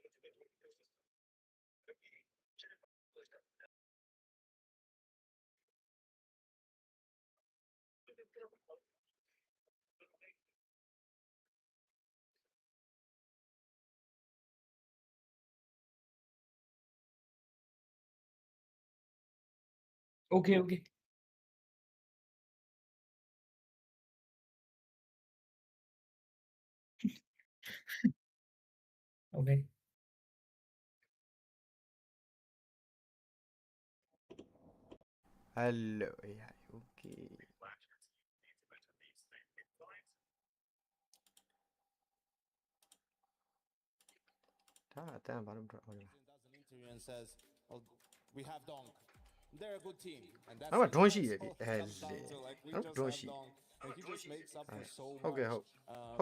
the biggest strength that you see in Foot, though? Because it feels like most of them side in your favor. То, что у обеих команд есть свои как бы силы, свои Okay, okay. Okay. Hello, yeah, okay. Damn, bottom drop. Does an interview and says, "Well, we have Donk. They're a good team, and that's I'm not doing that's shit. all it comes down to. Like we I'm just doing have shit. Donk, and he just makes up for so Okay, much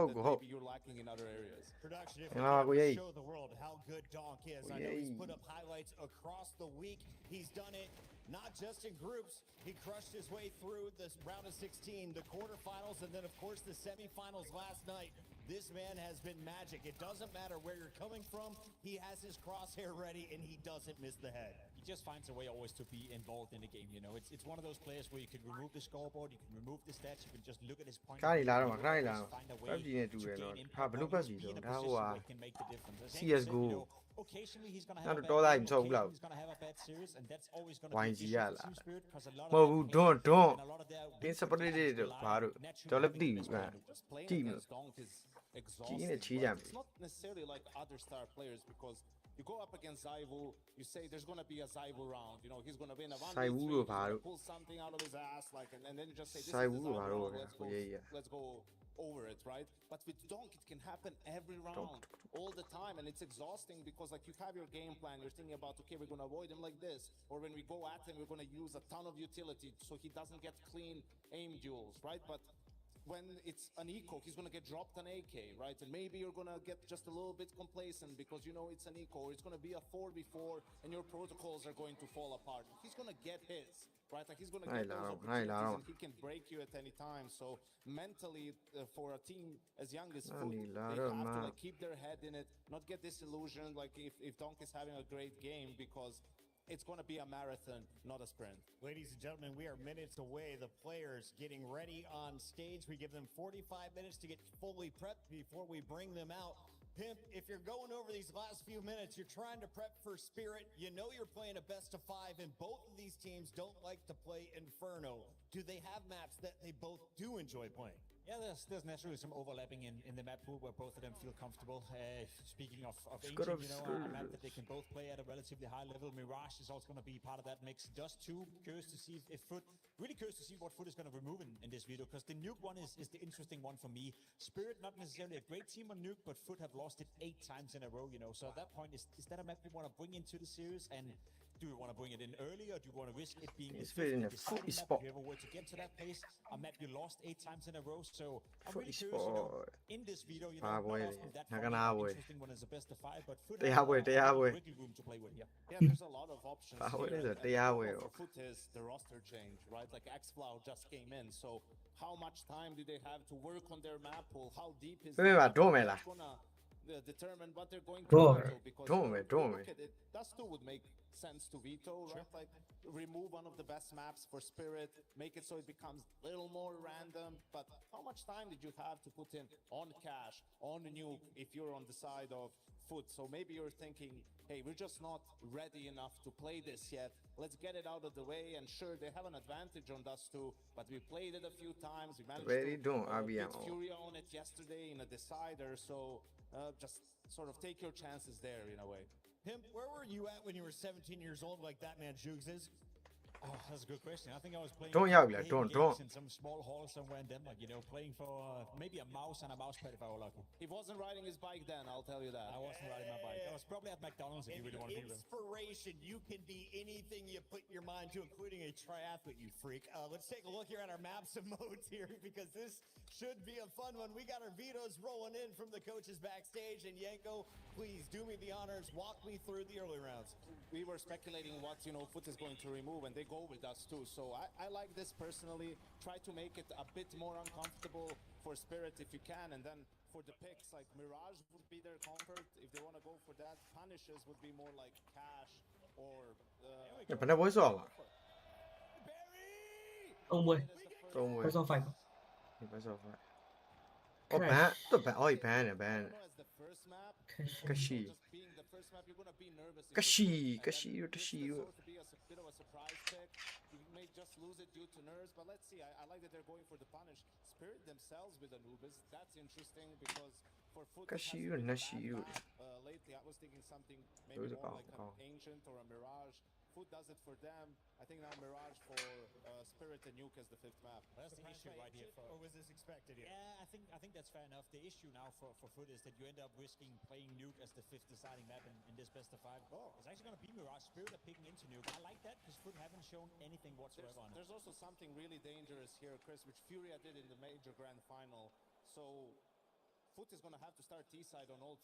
that hope. maybe you're lacking in other areas. Production, if Yeah, we can go ever yay. show the world how good Donk is. I know he's put up highlights across the week. He's done it not just in groups. He crushed his way through this round of 16, the quarterfinals, and then, of course, the semifinals last night. This man has been magic. It doesn't matter where you're coming from. He has his crosshair ready, and he doesn't miss the head. He just finds a way always to be involved in the game, you know. It's one of those players where you can remove the scoreboard, you can remove the stats, you can just look at his point. Kari la ma, kari Find la. a way PUBG ne to tu gain no. impact. Ha, blue Now, PUBG he's to. in a Da position ho where he can make the difference. As Hank said, CSGO. you know, occasionally he's gonna have Not a to all bad that game, talk occasionally loud. he's gonna have a bad series, and that's always gonna Why be an is issue he for ala? Team Spirit, because a lot of Mo their bu players don't. and a lot of their Tin wins support sometimes de rely baru. on naturally Jolap having the di best ba. player. Just playing Team. against Donk is exhausting. ne chi jam. It's not necessarily like other star players because you go up against Zaivu, you say there's gonna be a Zaivu round. You know he's gonna win a 1v3, Zaivu he's gonna baru. pull something out of his ass, like, and then you just say this Zaivu is the Zaivu baru round. ho gaya. Yeah. Let's go over it, right? But with Donk, it can happen every round, all the time, and it's exhausting because like you have your game plan, you're thinking about okay, we're gonna avoid him like this, or when we go at him, we're gonna use a ton of utility so he doesn't get clean aim duels, right? But when it's an eco, he's gonna get dropped an AK, right? And maybe you're gonna get just a little bit complacent because you know it's an eco, or it's gonna be a 4v4 and your protocols are going to fall apart. He's gonna get his, right? Like he's gonna get those opportunities and he can break you at any time. So mentally, for a team as young as Foot, they have to like keep their head in it, not get disillusioned like if Donk is having a great game, because it's going to be a marathon, not a sprint. Ladies and gentlemen, we are minutes away. The players getting ready on stage. We give them 45 minutes to get fully prepped before we bring them out. Pimp, if you're going over these last few minutes, you're trying to prep for Spirit. You know you're playing a best of 5, and both of these teams don't like to play Inferno. Do they have maps that they both do enjoy playing? Yeah, there's naturally some overlapping in the map pool where both of them feel comfortable. Speaking of Score Ancient, of you know, a map that they can both play at a relatively high level. Mirage is also going to be part of that mix. Dust 2, curious to see if Foot, really curious to see what Foot is going to remove in this video, because the Nuke one is the interesting one for me. Spirit, not necessarily a great team on Nuke, but Foot have lost it 8 times in a row, you know. So at that point, is that a map you want to bring into the series? And do you want to bring it in early, or do you want to risk it being It's in a deciding Foot map spot. if you ever were to get to that place? A map you lost 8 times in a row. So I'm really Foot curious, you know, spot. in this video, you Ah, know, boy, not often that I funny can and boy. interesting one is the best of 5, but Foot They have are boy, they are boy. wiggle room to play with here. Yeah, there's a lot of options Power here. is a And day the away. problem for Foot is the roster change, right? Like Xflow just came in, so how much time do they have to work on their map pool? How deep is Wait, the map pool? don't me la. It's gonna determine what they're going to Draw. veto, because Draw me, draw look me. at it, Dust 2 would make sense to veto, right? Like remove one of the best maps for Spirit, make it so it becomes a little more random. But how much time did you have to put in on Cash, on Nuke, if you're on the side of Foot? So maybe you're thinking, hey, we're just not ready enough to play this yet. Let's get it out of the way. And sure, they have an advantage on Dust 2, but we played it a few times. We managed Very to don't beat IBM. Furia on it yesterday in a decider. So just sort of take your chances there in a way. Pimp, where were you at when you were 17 years old, like that man Jugs is? Oh, that's a good question. I think I was playing Don't yell, playing don't. games in some small hall somewhere in Denmark, you know, playing for maybe a mouse and a mouse pad if I were lucky. He wasn't riding his bike then, I'll tell you that. I wasn't riding my bike. I was probably at McDonald's if you really want to be real. Inspiration. You can be anything you put your mind to, including a triathlete, you freak. Let's take a look here at our maps and modes here, because this should be a fun one. We got our vetoes rolling in from the coaches backstage. And Yanko, please do me the honors. Walk me through the early rounds. We were speculating what, Foot is going to remove, and they go with us too. So I like this personally. Try to make it a bit more uncomfortable for Spirit if you can, and then for the picks, like Mirage would be their comfort if they want to go for that. Punishes would be more like Cash or... Nhập nó bối giỏ à? Ông ơi, Tôm có rồi. do phải không? Nhập nó giỏ phải. Ô bé, tôi bé, ôi bé này, bé này. Kashi. Kashi, Kashi, Kashi. You may just lose it due to nerves, but let's see. I like that they're going for the punish. Spirit themselves with Anubis. That's interesting because for Foot Kashi, Nashi. lately I was thinking something maybe more like an Ancient or a Mirage. Foot does it for them. I think now Mirage for Spirit and Nuke as the 5th map. That's the issue right here. Or was this expected here? Yeah, I think that's fair enough. The issue now for Foot is that you end up risking playing Nuke as the 5th deciding map in this best of 5. Oh. It's actually going to be Mirage. Spirit are picking into Nuke. I like that because Foot haven't shown anything whatsoever on it. There's also something really dangerous here, Chris, which Furia did in the major grand final. So Foot is going to have to start T-side on all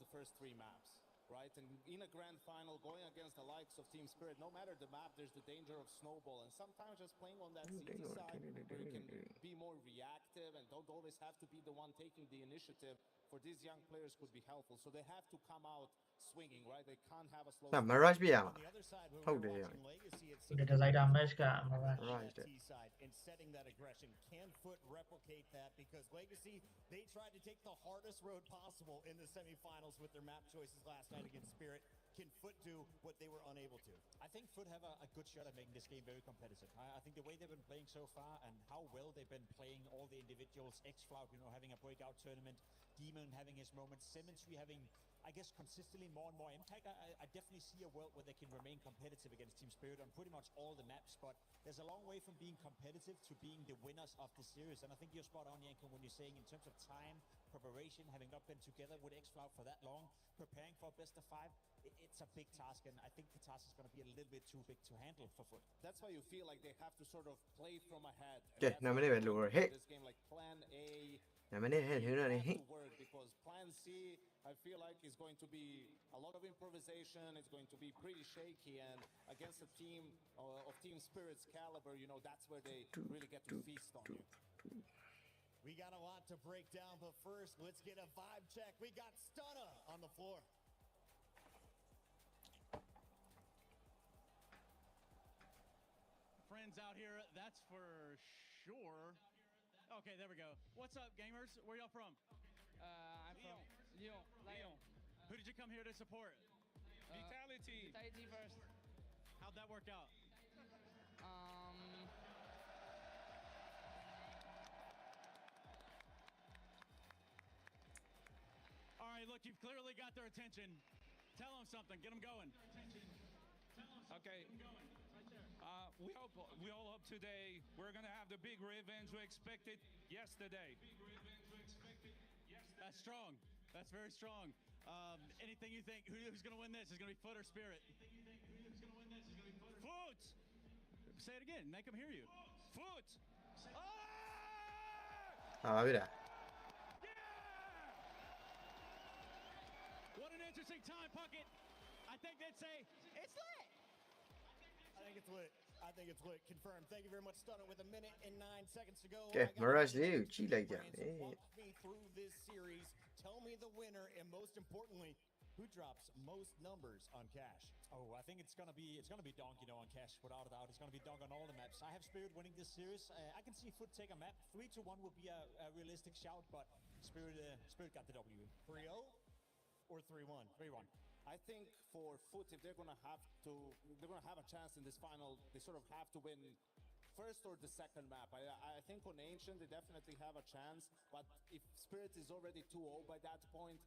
the first 3 maps. Right, and in a grand final, going against the likes of Team Spirit, no matter the map, there's the danger of snowball. And sometimes just playing on that CT side, where you can be more reactive and don't always have to be the one taking the initiative, for these young players could be helpful. So they have to come out swinging, right? They can't have a slow... Nào, Mirage bị à? On the other side, when Oh, we're dear. watching Legacy, it Để seems cho dây damage cả mà ra. Right. that T-side and setting that aggression. Can Foot replicate that? Because Legacy, they tried to take the hardest road possible in the semifinals with their map choices last night against Spirit. Can Foot do what they were unable to? I think Foot have a good shot at making this game very competitive. I think the way they've been playing so far and how well they've been playing all the individuals, X-Cloud, having a breakout tournament, Demon having his moments, Symmetry having, I guess, consistently more and more impact. I definitely see a world where they can remain competitive against Team Spirit on pretty much all the maps, but there's a long way from being competitive to being the winners of the series. And I think you're spot on, Yanko, when you're saying in terms of time, preparation, having not been together with X-Cloud for that long, preparing for a best of 5, it's a big task, and I think the task is going to be a little bit too big to handle for Foot. That's why you feel like they have to sort of play from ahead. Okay, now I'm gonna lure. Hey. This game, like plan A, Now I'm gonna hit have it. to work, because plan C, I feel like is going to be a lot of improvisation. It's going to be pretty shaky, and against a team of Team Spirit's caliber, that's where they really get to feast on you. We got a lot to break down, but first, let's get a vibe check. We got Stunna on the floor. Friends out here, that's for sure. Okay, there we go. What's up, gamers? Where y'all from? I'm from Lyon. Who did you come here to support? Vitality first. How'd that work out? All right, look, you've clearly got their attention. Tell them something. Get them going. Okay. We all hope today we're gonna have the big revenge we expected yesterday. That's strong. That's very strong. Anything you think? Who's gonna win this? Is it gonna be Foot or Spirit? Foot. Say it again. Make them hear you. Foot. Ah, mira. What an interesting time, Puckett. I think they'd say it's lit. I think it's lit. I think it's lit. Confirmed. Thank you very much, Stunner. With 1 minute and 9 seconds to go. Okay, Mirage değil, G like Walk me through this series. tell me the winner, and most importantly, who drops most numbers on Cash? Oh, I think it's gonna be Donk, on Cash, without a doubt. It's gonna be Donk on all the maps. I have Spirit winning this series. I can see Foot take a map. 3-1 would be a realistic shout, but Spirit got the W. 3-0 or 3-1? 3-1. I think for Foot, if they're gonna have a chance in this final, they sort of have to win first or the second map. I think on Ancient they definitely have a chance, but if Spirit is already 2-0 by that point,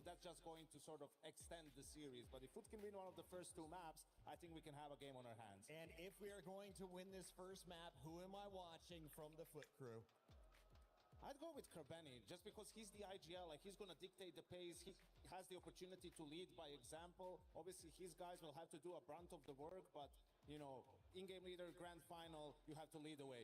that's just going to sort of extend the series. But if Foot can win one of the first 2 maps, I think we can have a game on our hands. And if we are going to win this first map, who am I watching from the Foot crew? I'd go with Kerbeni, just because he's the IGL, he's gonna dictate the pace, he has the opportunity to lead by example. Obviously his guys will have to do a brunt of the work, but in-game leader, grand final, you have to lead the way.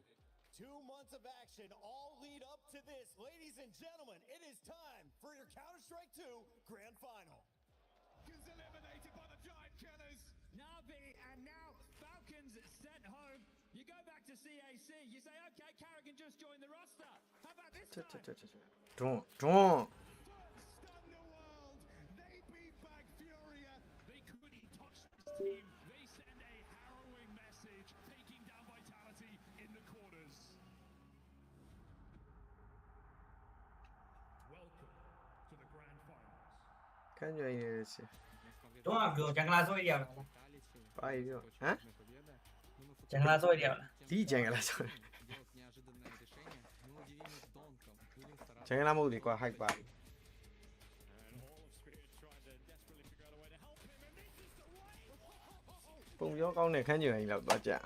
2 months of action all lead up to this. Ladies and gentlemen, it is time for your Counter-Strike 2 grand final. Falcons eliminated by the Giant Killers. Navi and now Falcons sent home. You go back to CAC, you say, okay, Carrigan just joined the roster. How about this time? Don't. Stun the world. They beat back Furia. They couldn't touch this team. They send a harrowing message, taking down Vitality in the quarters. Welcome to the grand finals. 看着也是， Đúng chẳng là số điều là 拜个啊， chẳng là số điều là 第一件个来着，整个那目的怪害怪， bông gió con này khá nhiều hành động đó chả.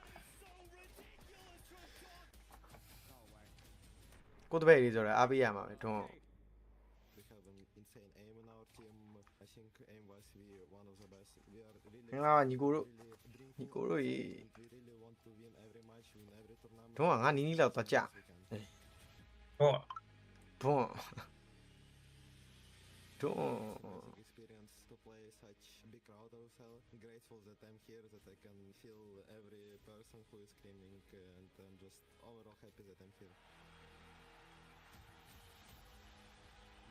Cô về đi rồi là ABM mà đúng không? Là Nico rồi. Đúng không? Anh đi đâu đó chả. Đúng Đúng. Đúng. Experience to play such big crowd also. Grateful that I'm here, that I can feel every person who is screaming, and I'm just overall happy that I'm here.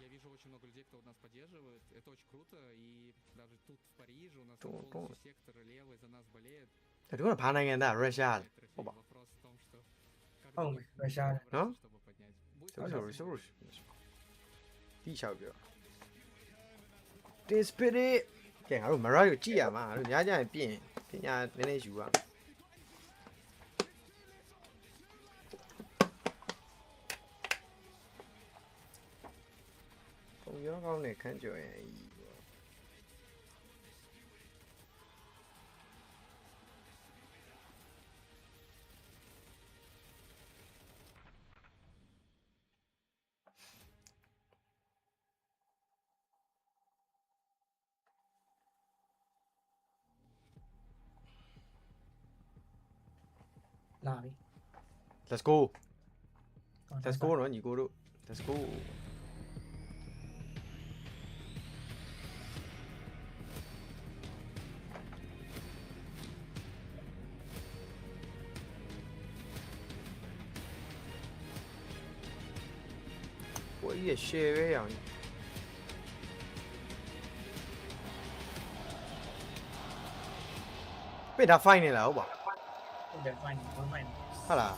Я вижу очень много людей, кто нас поддерживает. Это очень круто. И даже тут, в Париже, у нас полностью сектор левый за нас болеет. Это куда 반항한다, 러시아. Вопрос в том, что... không phải sao Hả? Чтобы поднять. Rồi. Đi sao kìa. Spirit. Cái hàng mà rồi chỉ à mà, nhá nhá biến nhà nên chú à. Không nhớ con này khán chỗ này. nào đi Let's go. Còn Let's sao? go nữa nhỉ cô đâu. Let's go. Ủa gì share với rồi. Bây giờ fight này là không bảo. Không được phanh có phanh Hay là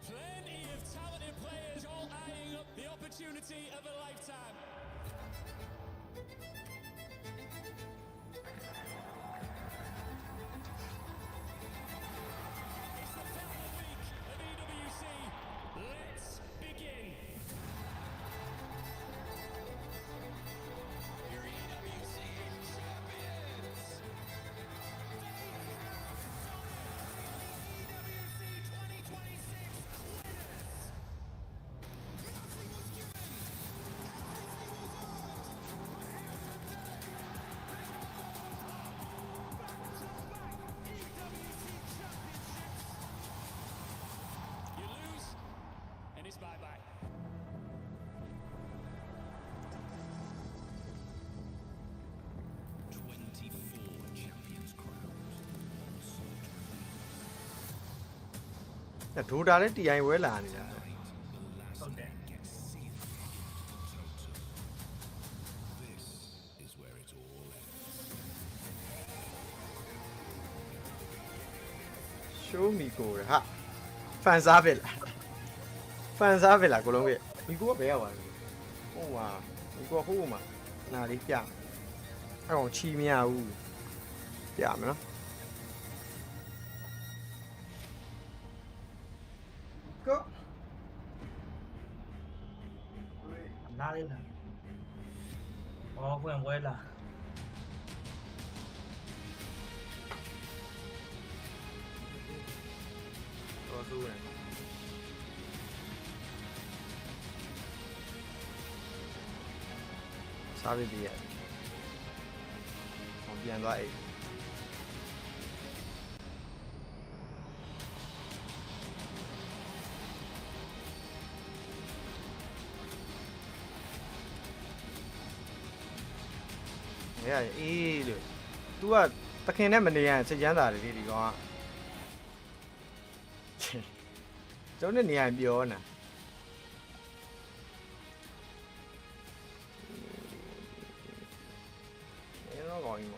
Plenty of talented players all eyeing up the opportunity of a lifetime. It's the final week of EWC. Let's begin. Your EWC champions. EWC 2026 winners. Nothing was given. Everything was earned. ဒိုတာလည်း TI ဝဲလာနေတာ ဟုတ်တယ် show me ကိုဟာဖန်စားပဲလားကိုလုံးရဲ့မီကိုကဘယ်ရောက်သွားလဲဟိုမှာမီကိုကဟိုမှာနာလေးပြအဲ့ကောင်ချီမရဘူးပြမယ်နော်ကိုလာလေးလားဘောဖွင့်ဝဲလာ တော့သူ့နဲ့စားပြီးပြရတယ်ဟောပြန်သွားအိတ်အေးလို့ तू ကတခင်နဲ့မနေရစိတ်ချမ်းသာတယ်ဒီကောင်ကကျွန်တော်နေရပြောနာအဲ့တော့ကောင်းရင်န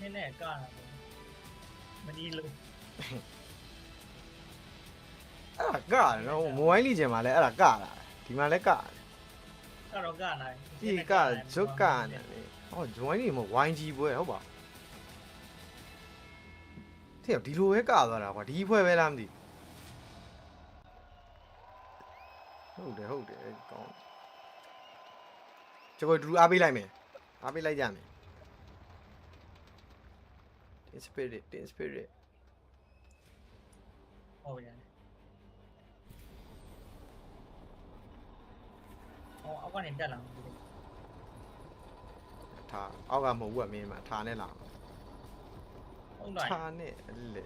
ည်းနည်းကားတာမနီလို့ အဲ့ဒါကနော်မိုဘိုင်းလိကျင်မှာလဲအဲ့ဒါကလာဒီမှာလဲက ကတော့ကားနိုင် ဒီကဇွတ်ကနဲ့လေဟော join နေမ YG ပွဲဟုတ်ပါတဲ့ဒီလိုပဲကသွားတာကွာဒီဖွဲပဲလားမသိဟုတ်တယ်ကောင်းကျွန်တော်တို့အားပေးလိုက်မယ်အားပေးလိုက်ကြမယ် tin spirit ဟုတ်ရတယ်အောက်ကနေတက်လာ ထားအောက်ကမဟုတ်ဘူးကမင်းမှာထားနဲ့လာဟုတ်လား ထားနဲ့လေ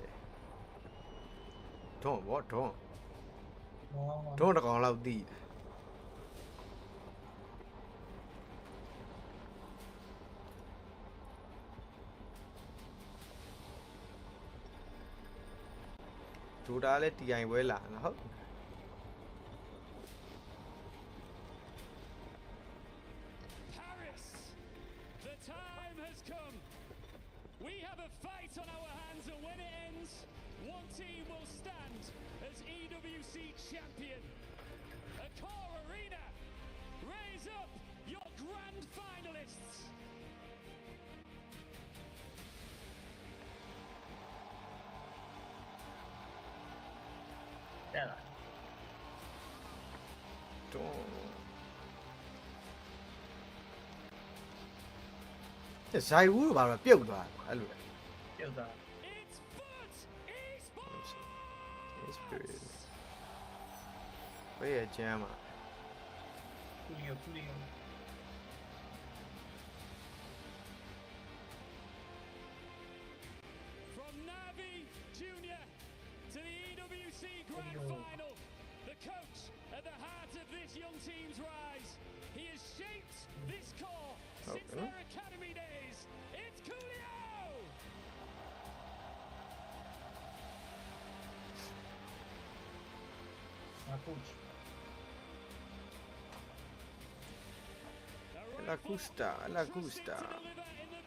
ဒွန်းဘောဒွန်းတကောင်လောက်တီးဒိုတာလည်း TI ဝဲလာနော်ဟုတ် We have a fight on our hands, and when it ends, one team will stand as EWC champion. Accor Arena, raise up your grand finalists. It's ဇိုင်ဝူးဘာလို့ပြုတ်သွားအဲ့လို ပြုတ်သွား It's Foot Esports. Where is Jam? ကူလီယို From Navi Junior to the EWC Grand Final, the coach at the heart of this young team's rise. He has shaped this core since their academy days. It's Coolio! coach La Gusta.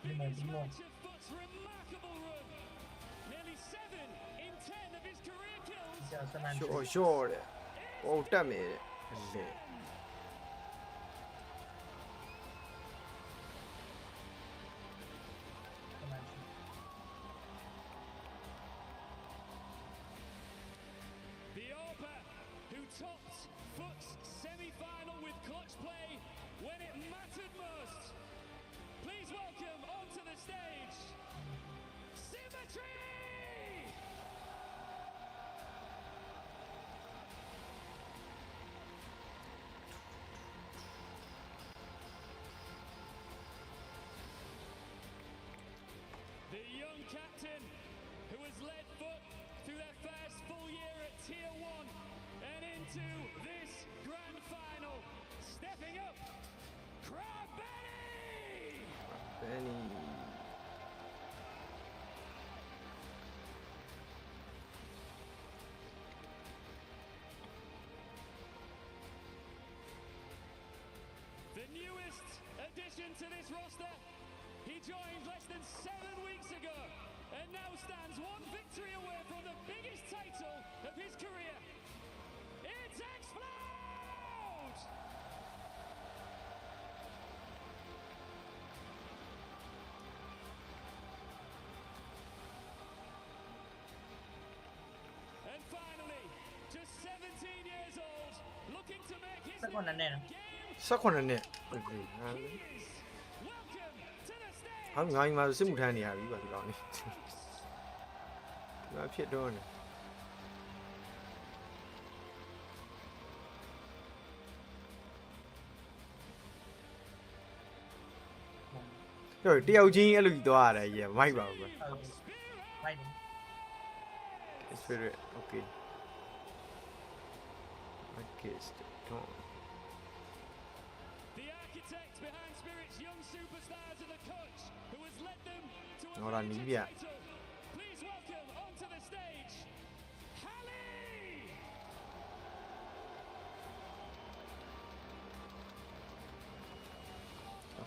Remarkable run. Nearly 7 in 10 of his career kills. Sure. Oh, damn it. Who topped Foot's semi-final with clutch play when it mattered most. Please welcome onto the stage, Symmetry! The young captain who has led Foot through their first full year at Tier 1 and into this grand final, stepping up, Benny. The newest addition to this roster. He joined less than 7 weeks ago and now stands one victory away from the biggest title of his career. It's Explode! And finally, just 17 years old, looking to make his สักคนนั้นเนี่ยนะ 18နှစ်ဟုတ်ပြီဟာ welcome to the stage. ဟာငါ့မှာစစ်မှုထမ်းနေရပြီပါဒီကောင်လေးငါဖြစ်တော့နေတော့တယောက်ချင်းအဲ့လိုကြီးသွားရတယ်ရေမိုက်ပါဘူးကွာ ไม่ถึง Spirit okay okay don't The architect behind Spirit's young superstars and the coach who has led them to a Ora major Nivea. title. Please welcome onto the stage, Hallie!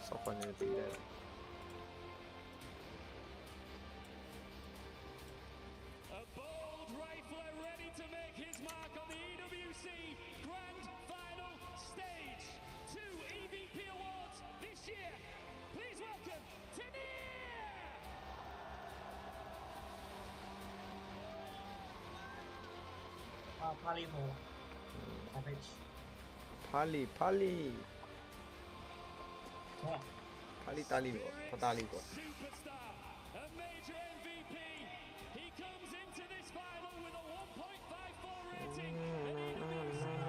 so funny to see that A bold rifler ready to make his mark on the EWC Grand Final stage. 2 EVP awards this year. Please welcome Tania! พาริโมอาเพช Pali เนี่ย Pali tali ပေါ့ဖတားလေးပေါ့ Superstar, a major MVP. He comes into this final with a 1.54 rating. And in the news, when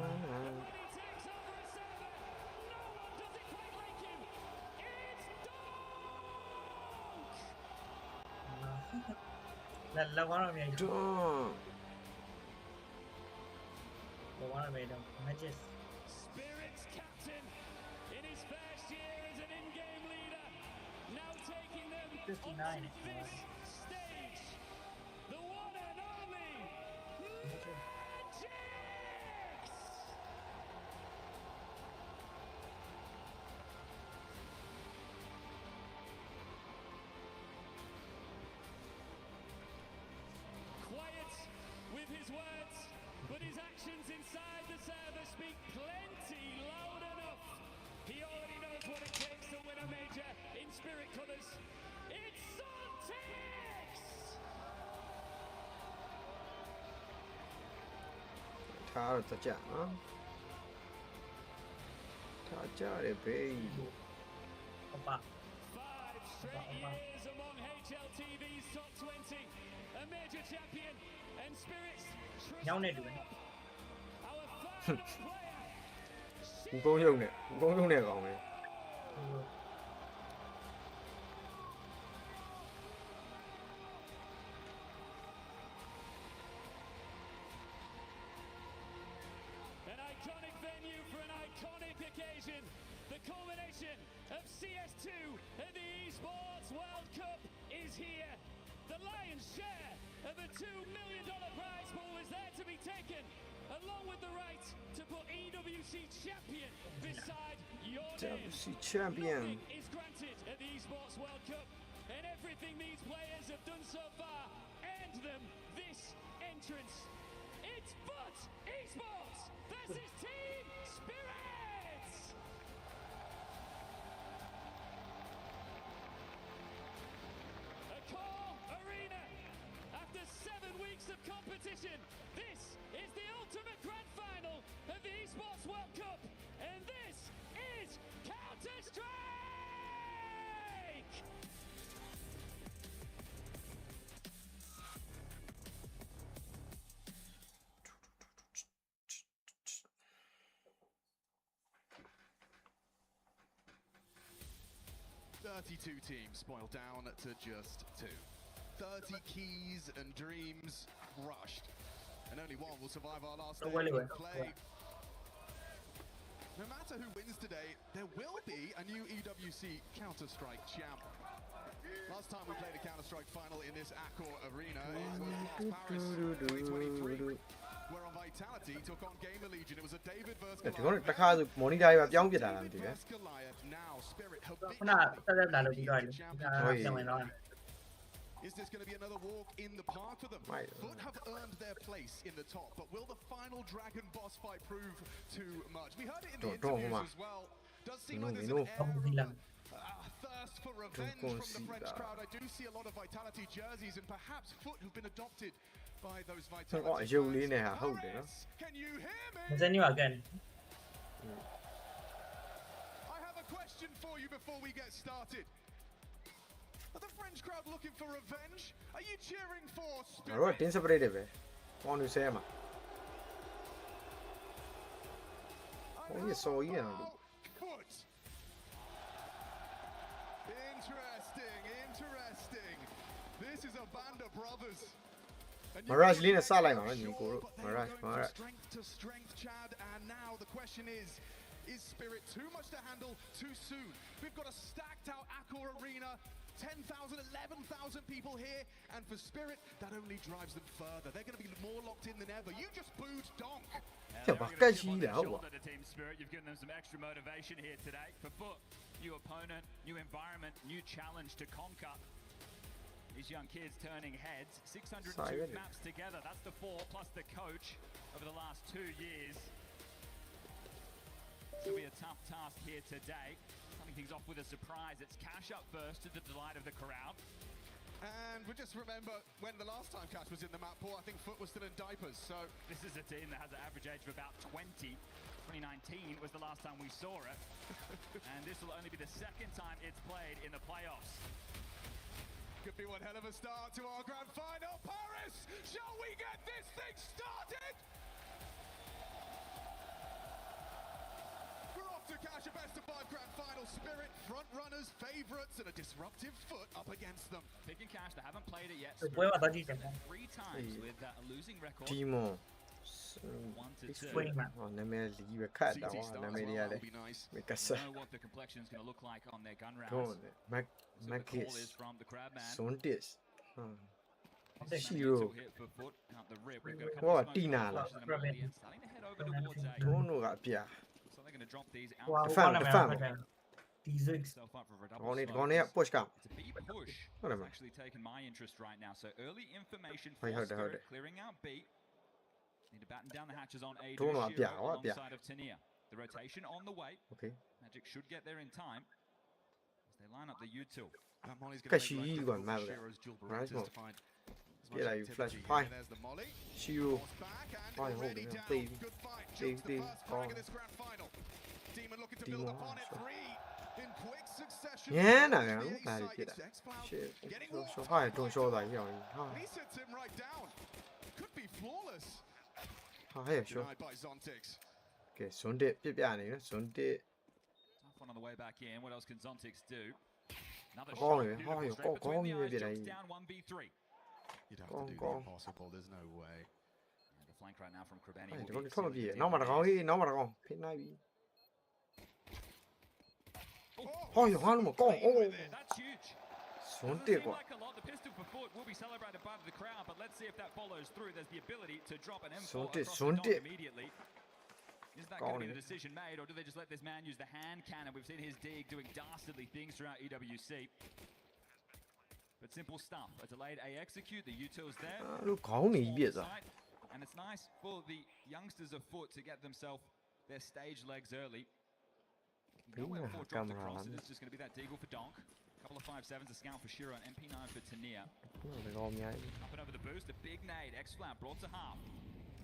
he takes over a server, no one does it quite like him. It's Donk! แล้วว่าเราเนี่ย Don't บอกว่าเราไปดูแมตช์ Spirit's captain in his first year as an in-game leader. Now taking them 59 onto this stage. The one and only Magix! Quiet with his words, but his actions inside the server speak plenty loud enough. He already knows what it takes to win a major in Spirit colours. It's Soltix!ထားတော့တကြနော်ထားကြတယ်ဘေး โอปะ 5 straight years among HLTV's top 20. A major champion and Spirit's ညောင်းနေတူတယ် our final player. ဘူးကုန်းရုံနဲ့ကောင်းတယ် An iconic venue for an iconic occasion. The culmination of CS2 at the Esports World Cup is here. The lion's share of a $2 million prize pool is there to be taken, along with the right to put EWC champion beside your name. WC champion Nothing is granted at the Esports World Cup, and everything these players have done so far earned them this entrance. It's Foot Esports versus Team Spirit! A core arena. After 7 weeks of competition, this is the ultimate grand final of the Esports World Cup, and this is Counter-Strike! Thirty-two teams boiled down to just 2. 30 keys and dreams crushed. And only one will survive our last day of play. No matter who wins today, there will be a new EWC Counter-Strike champ. Last time we played a Counter-Strike final in this Accor arena, it was last Paris 2023, where on Vitality took on Gamer Legion. It was a David versus ဒီကောင်တစ်ခါဆို monitor တွေပါပြောင်းပြတာလားမသိဘူး Goliath. Now Spirit ခုနတက်တက်လာလို့ပြီးတော့လေပြန်ဝင်တော့ Is this going to be another walk in the park for them? Foot have earned their place in the top, but will the final Dragon boss fight prove too much? We heard it in the interviews as well. Does seem like there's an air thirst for revenge from the French crowd. I do see a lot of Vitality jerseys, and perhaps Foot have been adopted by those Vitality fans. Can you hear me? Continue again. I have a question for you before we get started. Are the French crowd looking for revenge? Are you cheering for Spirit? ငါတို့က team separate တွေပဲပေါင်းနေဆဲမှာဟိုကြီးစော်ကြီးရအောင် Foot. Interesting. This is a band of brothers. Mirage လေးနဲ့စလိုက်မှာပဲညီကိုတို့ Mirage Strength to strength, Chad, and now the question is Spirit too much to handle too soon? We've got a stacked out Accor arena, 10,000, 11,000 people here, and for Spirit, that only drives them further. They're going to be more locked in than ever. You just booed Donk. Team Spirit, you've given them some extra motivation here today. For Foot, new opponent, new environment, new challenge to conquer. These young kids turning heads. 602 maps together. That's the 4 plus the coach over the last 2 years. It's going to be a tough task here today. Starting things off with a surprise. It's Cash up first to the delight of the crowd. And we just remember when the last time Cash was in the map pool, I think Foot was still in diapers. So this is a team that has an average age of about 20. 2019 was the last time we saw it. And this will only be the second time it's played in the playoffs. Could be one hell of a start to our grand final. Paris, shall we get this thing started? We're off to Cash a best of 5 grand final. Spirit, front runners, favourites, and a disruptive Foot up against them. Picking Cash, they haven't played it yet. Spirit 3 times with a losing record. Demon. 1-2. နာမည်လီးပဲခတ်တာဟာနာမည်တွေကလည်းမကဆာ know what the complexion is going to look like on their gun rounds. တော့Mackis is from the Crabman. Sontis Shiro. Hit for Foot out the rib. We've got a couple Wow, of smokes Tina from the Flash and starting to head over towards A. ဒုံးတို့ကအပြာ So they're going to drop these out. Wow, Fan Self up for a double ကောင်းနေ smoke. ကောင်းနေ push က It's a B push. What am It's I? actually taken my interest right now. So early information Hey, for hold it, hold Spirit, it. clearing out B. Need to batten down the hatches on A. Don't know, Shiro yeah, yeah. alongside of Tania. The rotation on the way. Okay. Magic should get there in time. As they line up the U2. That Molly's Cái going to gì make còn life mà difficult vậy? for Shiro's dual Right, Berettas well. to find as Cái much này activity flash here. fire. There's the Molly. Shiro Force back and Fire already hold it, down. team. Good fight. Team, Just the team. first frag Oh. of this grand final. Demon looking to Demon, build upon it. so- 3 in quick succession. Yeah, no, From no, the A no, side, get it's that. X-Cloud Shit. getting So walked high, by don't show that Cloud. here. He sits him right down. Could be flawless. Hey, sure. Denied by Zontix. Okay, Sontis ပြပြနေနော် Sontis Tough one on the way back in. What else can Zontix do? Another Oh, shot. yeah. Beautiful Oh, yeah. straight Go, between the go, eyes. yeah, Drops yeah. down 1v3. You'd have Go, to do go. the impossible. There's no way. And the flank right now from Krabani. အဲ့ will ဒီ be ကောင်ထွက်မပြေ extremely နောက်မှတကောင် dangerous. ဟေးနောက်မှတကောင်ဖိနိုင်ပြီ Oh, ဟောရဟာလုံးမကောင်းအိုး that's huge. Sontis Doesn't seem ကွာ like a lot. The pistol for Foot will be celebrated by the crowd, but let's see if that follows through. There's the ability to drop an M4 Sontis, across the dome Sontis. immediately. Is that going to be the Gone. decision made, or do they just let this man use the hand cannon? We've seen his dig doing dastardly things throughout EWC. But simple stuff. A delayed A execute. The util's there. အဲ့လိုခေါင်းနေပြီပြက်စား And it's nice for the youngsters of Foot to get themselves their stage legs early. You know where Yeah, Foot dropped camera across, on. it is just going to be that deagle for Donk. Couple of 5-7s, a scout for Shiro, and MP9 for Tania. ဒီကောင်အများကြီး Up and over the boost, a big nade, X-Flat brought to half.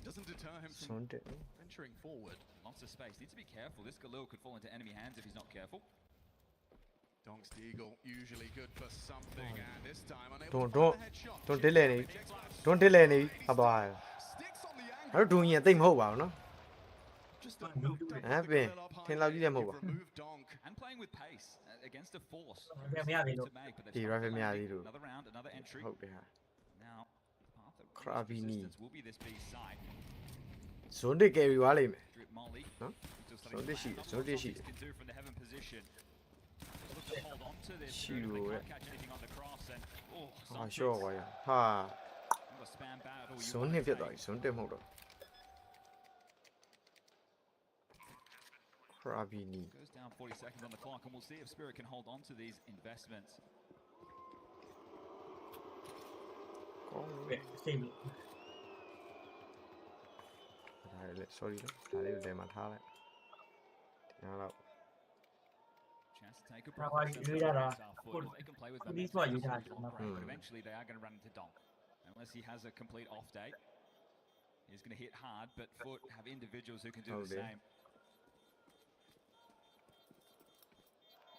Doesn't deter him from Sontis venturing forward. Lots of space, needs to be careful. This Galil could fall into enemy hands if he's not careful. Donk's Deagle usually good for something, and this time unable Don't- to don't- find the headshot. don't delay me. Don't delay နေပြီအသွားရ Sticks on the အဲ့တော့ဒူရင်တိတ်မဟုတ်ပါဘူးနော် Just a moved up Ah, the ben, Galil up high tenလောက်ကြီးလည်းမဟုတ် there.ပါ You've removed Donk. And playing with pace against a force. Yeah, yeah, they do. To make, but they've Đi started ra về nhà landing. đi rồi. Another round, another entry. ဟုတ်တယ်ဟာ Now, the path of least Krabini. resistance will be this B side. Sontis carry သွားလိမ့်မယ် Drip Molly. Huh? Until Son de shi, son de shi. Shiu. Ah, sure quá ya. Ha. Son ne ဖြစ်သွားပြီ son တက်မဟုတ်တော့ Krabini. Goes down 40 seconds on the clock, and we'll see if Spirit can hold on to these investments. ကောင်းတယ်စိတ်လို့ ဒါလေး sorry ဒါလေးလည်းမထားလိုက်ဒီနောက်တော့ Chance to take a ဒါပါရွေးရတာ they can play with ဒီဆိုရွေးတာ but eventually they are going to run into Donk. Unless he has a complete off day, he's going to hit hard, but Foot have individuals who can do the same.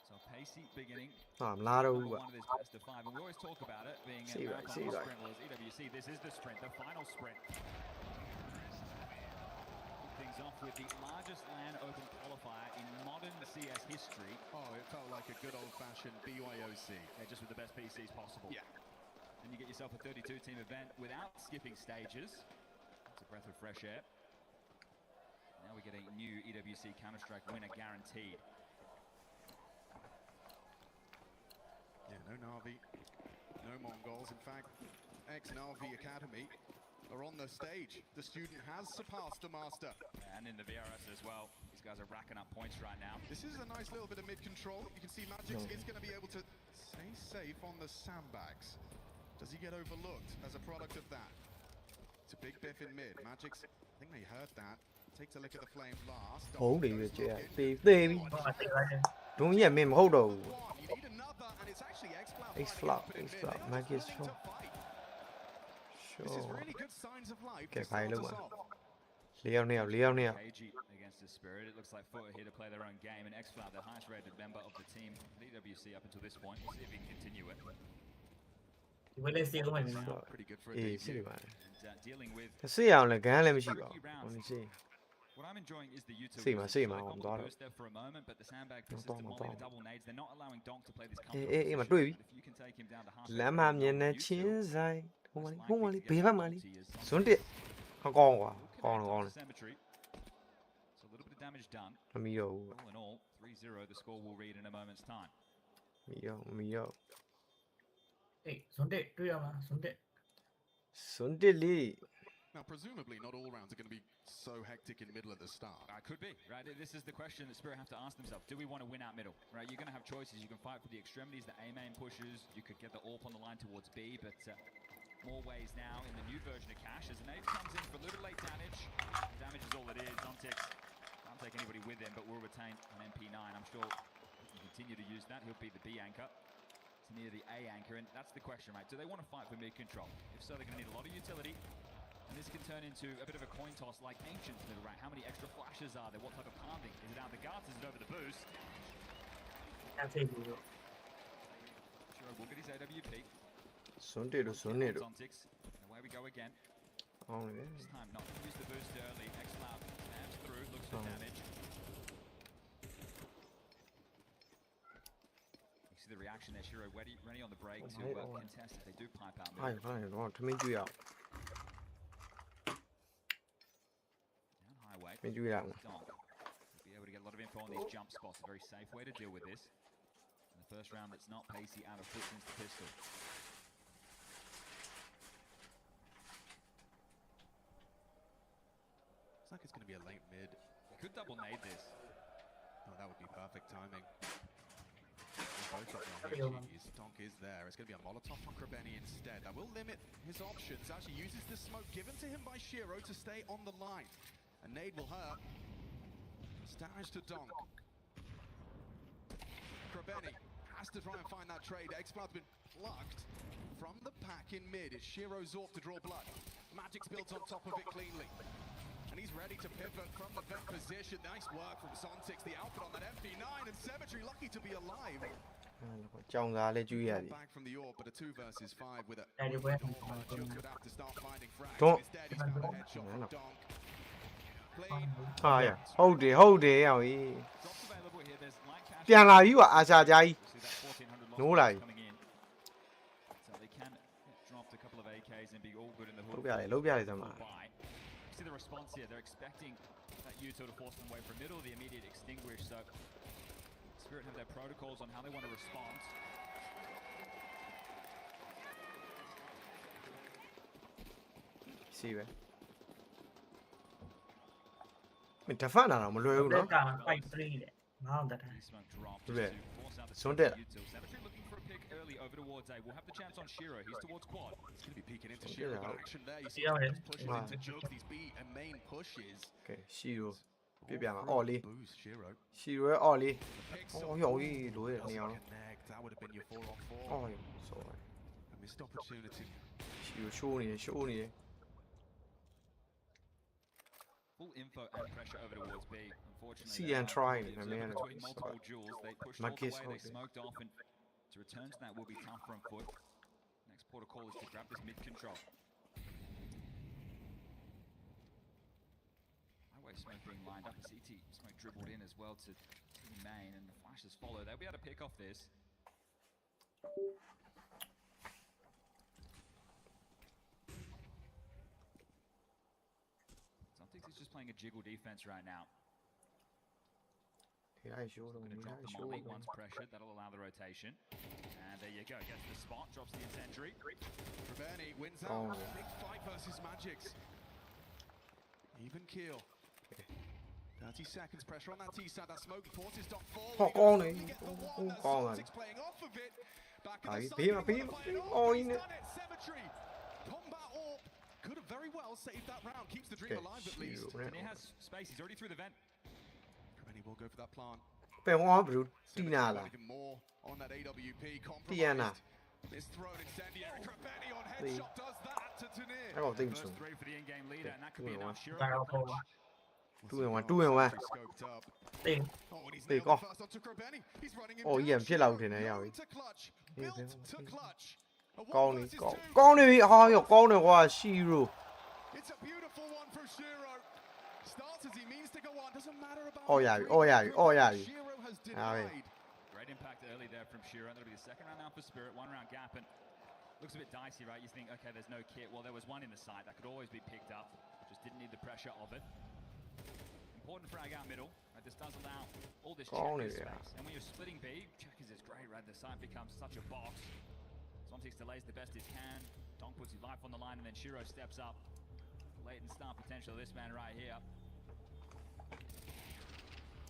So pacey beginning. I'm not over. One of his best of 5, and we always talk about it being a marathon sprint. Well, as EWC, this is the sprint, the final sprint. Things off with the largest LAN open qualifier in modern CS history. Oh, it felt like a good old-fashioned BYOC. Yeah, just with the best PCs possible. Yeah. And you get yourself a 32-team event without skipping stages. It's a breath of fresh air. Now we get a new EWC Counter-Strike winner guaranteed. Yeah, no Na'Vi, no Mongols. In fact, ex-Na'Vi Academy are on the stage. The student has surpassed the master. And in the VRS as well. These guys are racking up points right now. This is a nice little bit of mid-control. You can see Magix is going to be able to stay safe on the sandbags. Does he get overlooked as a product of that? It's a big biff in mid. Magix, I think they heard that. Takes a look at the flame last. Holy baby. Don't get me hold on. Ace flop, Magix flop. Sure. Okay, fine, look man. Leo now. Against the Spirit, it looks like Foot are here to play their own game, and X-Floud, the highest rated member of the team, the EWC up until this point. We'll see if he can continue it. Pretty good for a debut. And dealing with what I'm enjoying is the utility. See ma, boost there for a moment, but the sandbag persistent molly, the double nades, they're not allowing Donk to play this comfortable. If you can take him down to half. Cemetery. So a little bit of damage done. All in all, 3-0, the score will read in a moment's time. Now, presumably, not all rounds are going to be so hectic in the middle at the start. Could be, right? This is the question that Spirit have to ask themselves. Do we want to win out middle, right? You're going to have choices. You can fight for the extremities, the A-main pushes. You could get the AWP on the line towards B, but more ways now in the new version of Cash as Nave comes in for a little late damage. Damage is all it is. Ontix can't take anybody with him, but will retain an MP9. I'm sure he can continue to use that. He'll be the B anchor. It's near the A anchor, and that's the question, right? Do they want to fight for mid-control? If so, they're going to need a lot of utility. And this can turn into a bit of a coin toss like Ancient's middle rank. How many extra flashes are there? What type of palming? Is it out the guards? Is it over the boost? Sure, we'll get his AWP. Ontix. Away we go again. This time not to use the boost early. X-Cloud stabs through, looks for damage. You see the reaction there, Shiro ready on the break to contest if they do pipe out. Maybe do that one. Be able to get a lot of info on these jump spots. A very safe way to deal with this. In the first round, that's not pacey out of Foot since the pistol. Looks like it's going to be a late mid. Could double nade this. Oh, that would be perfect timing. Both of them Donk is there. It's going to be a Molotov from Krabeni instead. That will limit his options. Actually uses the smoke given to him by Shiro to stay on the line. A nade will hurt. It's damage to Donk. Krabeni has to try and find that trade. X-Cloud's been plucked from the pack in mid. It's Shiro Zork to draw blood. Magix builds on top of it cleanly. And he's ready to pivot from the vent position. Nice work from Sontix. The output on that MP9, and Cemetery lucky to be alive. Back from the orb, but a 2 versus 5 with a just would have to start finding frags. Instead, he's found a headshot from Donk. Yeah. Hold it,ပြန်လာပြီအာရှာဂျာကြီးနိုးလာပြီ So they can drop a couple of AKs and be all good in the hood. လုပ်ပြတယ်စမ်းပါ See the response here. They're expecting that util to force them away from middle, the immediate extinguish. So Spirit have their protocols on how they want to respond. See it. Mình thật phát nào mà lùi không เลือ nó. กกลางไปฟรีเลยน้องแต่ Smoke drop Đúng just rồi. to force out the Xuống smoke đây. util. Symmetry looking for a pick early over towards A. We'll have the chance on Shiro. He's towards quad. He's going to be peeking into Okay, Shiro, but yeah. action there. You see Yeah, those yeah. pushes Wow. into Jugs, these B and main pushes. Okay, Shiro. All Biết bèn là through Oli. boost, Shiro. Shiro với Oli. Picks Ôi up dồi one, ôi, lùi được doesn't nhiều. connect. That would have been your 4-on-4. Ôi, rồi. A missed opportunity. Shiro show này. Full info and pressure over towards B. Unfortunately, See they and are try, observed man. between multiple duels. They pushed all the Marquez, way, they okay. smoked off, and to return to that will be tough from foot. Next protocol is to grab this mid control. Highway smoke being lined up. CT smoke dribbled in as well to the main, and the flashes follow. They'll be able to pick off this. Celtics is just playing a jiggle defense right now. Thì ai show đâu, Going to drop ai the show molly đâu. once pressured. That'll allow the rotation. And there you go. Gets the spot, drops the incendiary. Trevani wins Oh. out. Big fight versus Magix. Even keel. 30 seconds pressure on that T-side. That smoke forces Doc forward. Họ con này, He gets the one. con That's con này. Celtics playing off of it. Back in Đấy, the side. phím mà, ôi He's nè. done it. Symmetry. Combat Orb could have very well saved that round. Keeps the dream Okay, alive at least. Shiro And he nè. has space. He's already through the vent. Trevani will go for that plant. Bèn hoa bự Symmetry Tina là. even more on that AWP. Tiana. Compromised. This thrown incendiary. Trevani on Đi. headshot does that to Tanir. Nó còn tinh First xuống. three for the in-game leader, and that could be Đúng rồi. enough. Shiro กลางเอา with โผล่ punch. Đuôi ngoài. Scoped up. ติง Oh, and he's Đi nailed con. the first onto Krobeni. He's running him Ôi, down. hiểm chết lâu thế này Known rồi. to clutch. Đi, Built đi, to đi. clutch. A one Con này, versus con. two. Con này, con này qua Shiro. It's a beautiful one for Shiro. Starts as he means to go on. Doesn't matter about Ôi the dời, three ôi dời, point ôi conversion. dời. Shiro has À, denied. Great impact early there from Shiro. That'll be the second round now for Spirit. One round gap, and looks a bit dicey, right? You think, okay, there's no kit. Well, there was one in the side that could always be picked up. Just didn't need the pressure of it. Important frag out middle. Right? This does allow all this Con này checker à. space. And when you're splitting B, checkers is great, right? The side becomes such a box. Zontics delays the best it can. Dong puts his life on the line, and then Shiro steps up. Latent start potential of this man right here.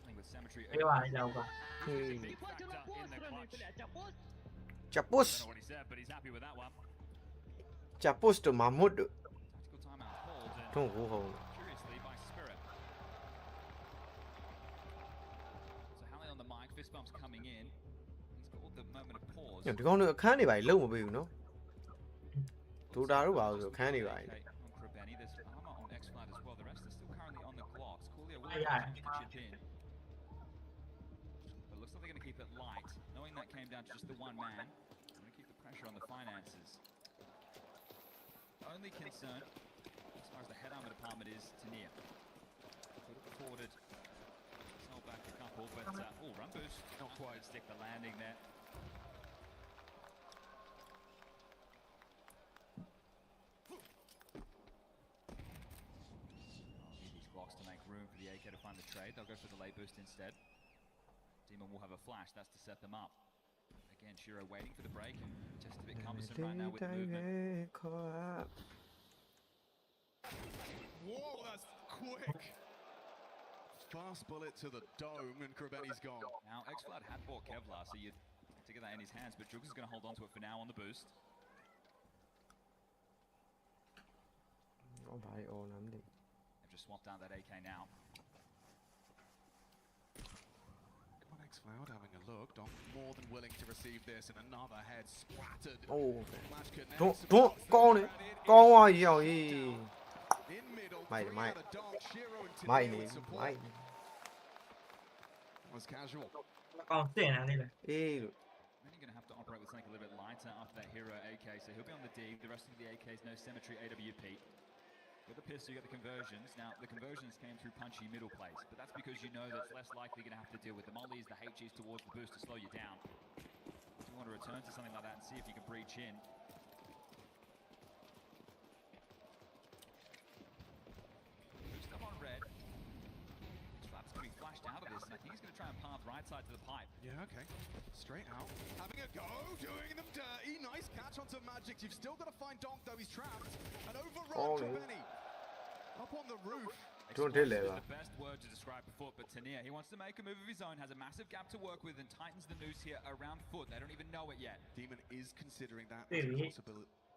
Playing with Symmetry. ไม่ไหวเราก็ Big factor in the clutch. Chả Don't push. know what he said, but he's happy with that one. Chả push được mà mút được. Tactical timeout called, and Không hú hồn. curiously by Spirit. So Halle on the mic, fist bumps coming in. He's called the moment of pause. Nhưng thì con nữa khá này bài lâu mà biểu nó. Tụi ta lúc vào rồi khá này bài. Okay, on Krabeni, there's armor on X-Flat as well. The rest are still currently on the Glocks. Coolio will Yeah. continue to chip in. But it looks like they're going to keep it light. Knowing that came down to just the one man, they're going to keep the pressure on the finances. Only concern, as far as the head armor department, is Tanir. Could have afforded, held back a couple, but run boost, not quite stick the landing there. Need these Glocks to make room for the AK to find the trade. They'll go for the late boost instead. Demon will have a flash, that's to set them up. Again, Shiro waiting for the break, and just a bit cumbersome right now with the movement. Whoa, that's quick. Fast bullet to the dome, and Krobeni's gone. Now, X-Flood had bought Kevlar, so you'd to get that in his hands, but Jugs is going to hold on to it for now on the boost. Không phải ồn lắm đi. They've just swapped out that AK now. Come on, X-Cloud having a look. Dom more than willing to receive this, and another head splattered. Ồ. Flash connects, Trốn, and trốn, Dom con này. ran in. Con ơi rồi. In middle, Mày, three mày. out of Dom, Shiro and Tanir Mày with này, support. mày. Was casual. กองเสียนะนี่เลย Ê, Then you're going to have to operate with something a little bit lighter after that hero AK, so he'll be on the D. The rest of the AKs, no Symmetry AWP. With the pistol, you got the conversions. Now, the conversions came through punchy middle plays, but that's because you know that's less likely you're going to have to deal with the mollies, the HGs towards the boost to slow you down. If you want to return to something like that and see if you can breach in. Boost up on red. flashed out of this, and I think he's going to try and path right side to the pipe. Yeah, okay. Straight out. Having a go, doing them dirty. Nice catch onto Magic. You've still got to find Donk, though. He's trapped. And overrun Benny. Up on the roof. Explosive is the best word to describe Foot, but Tanir, he wants to make a move of his own, has a massive gap to work with, and tightens the noose here around Foot. They don't even know it yet. Demon is considering that as a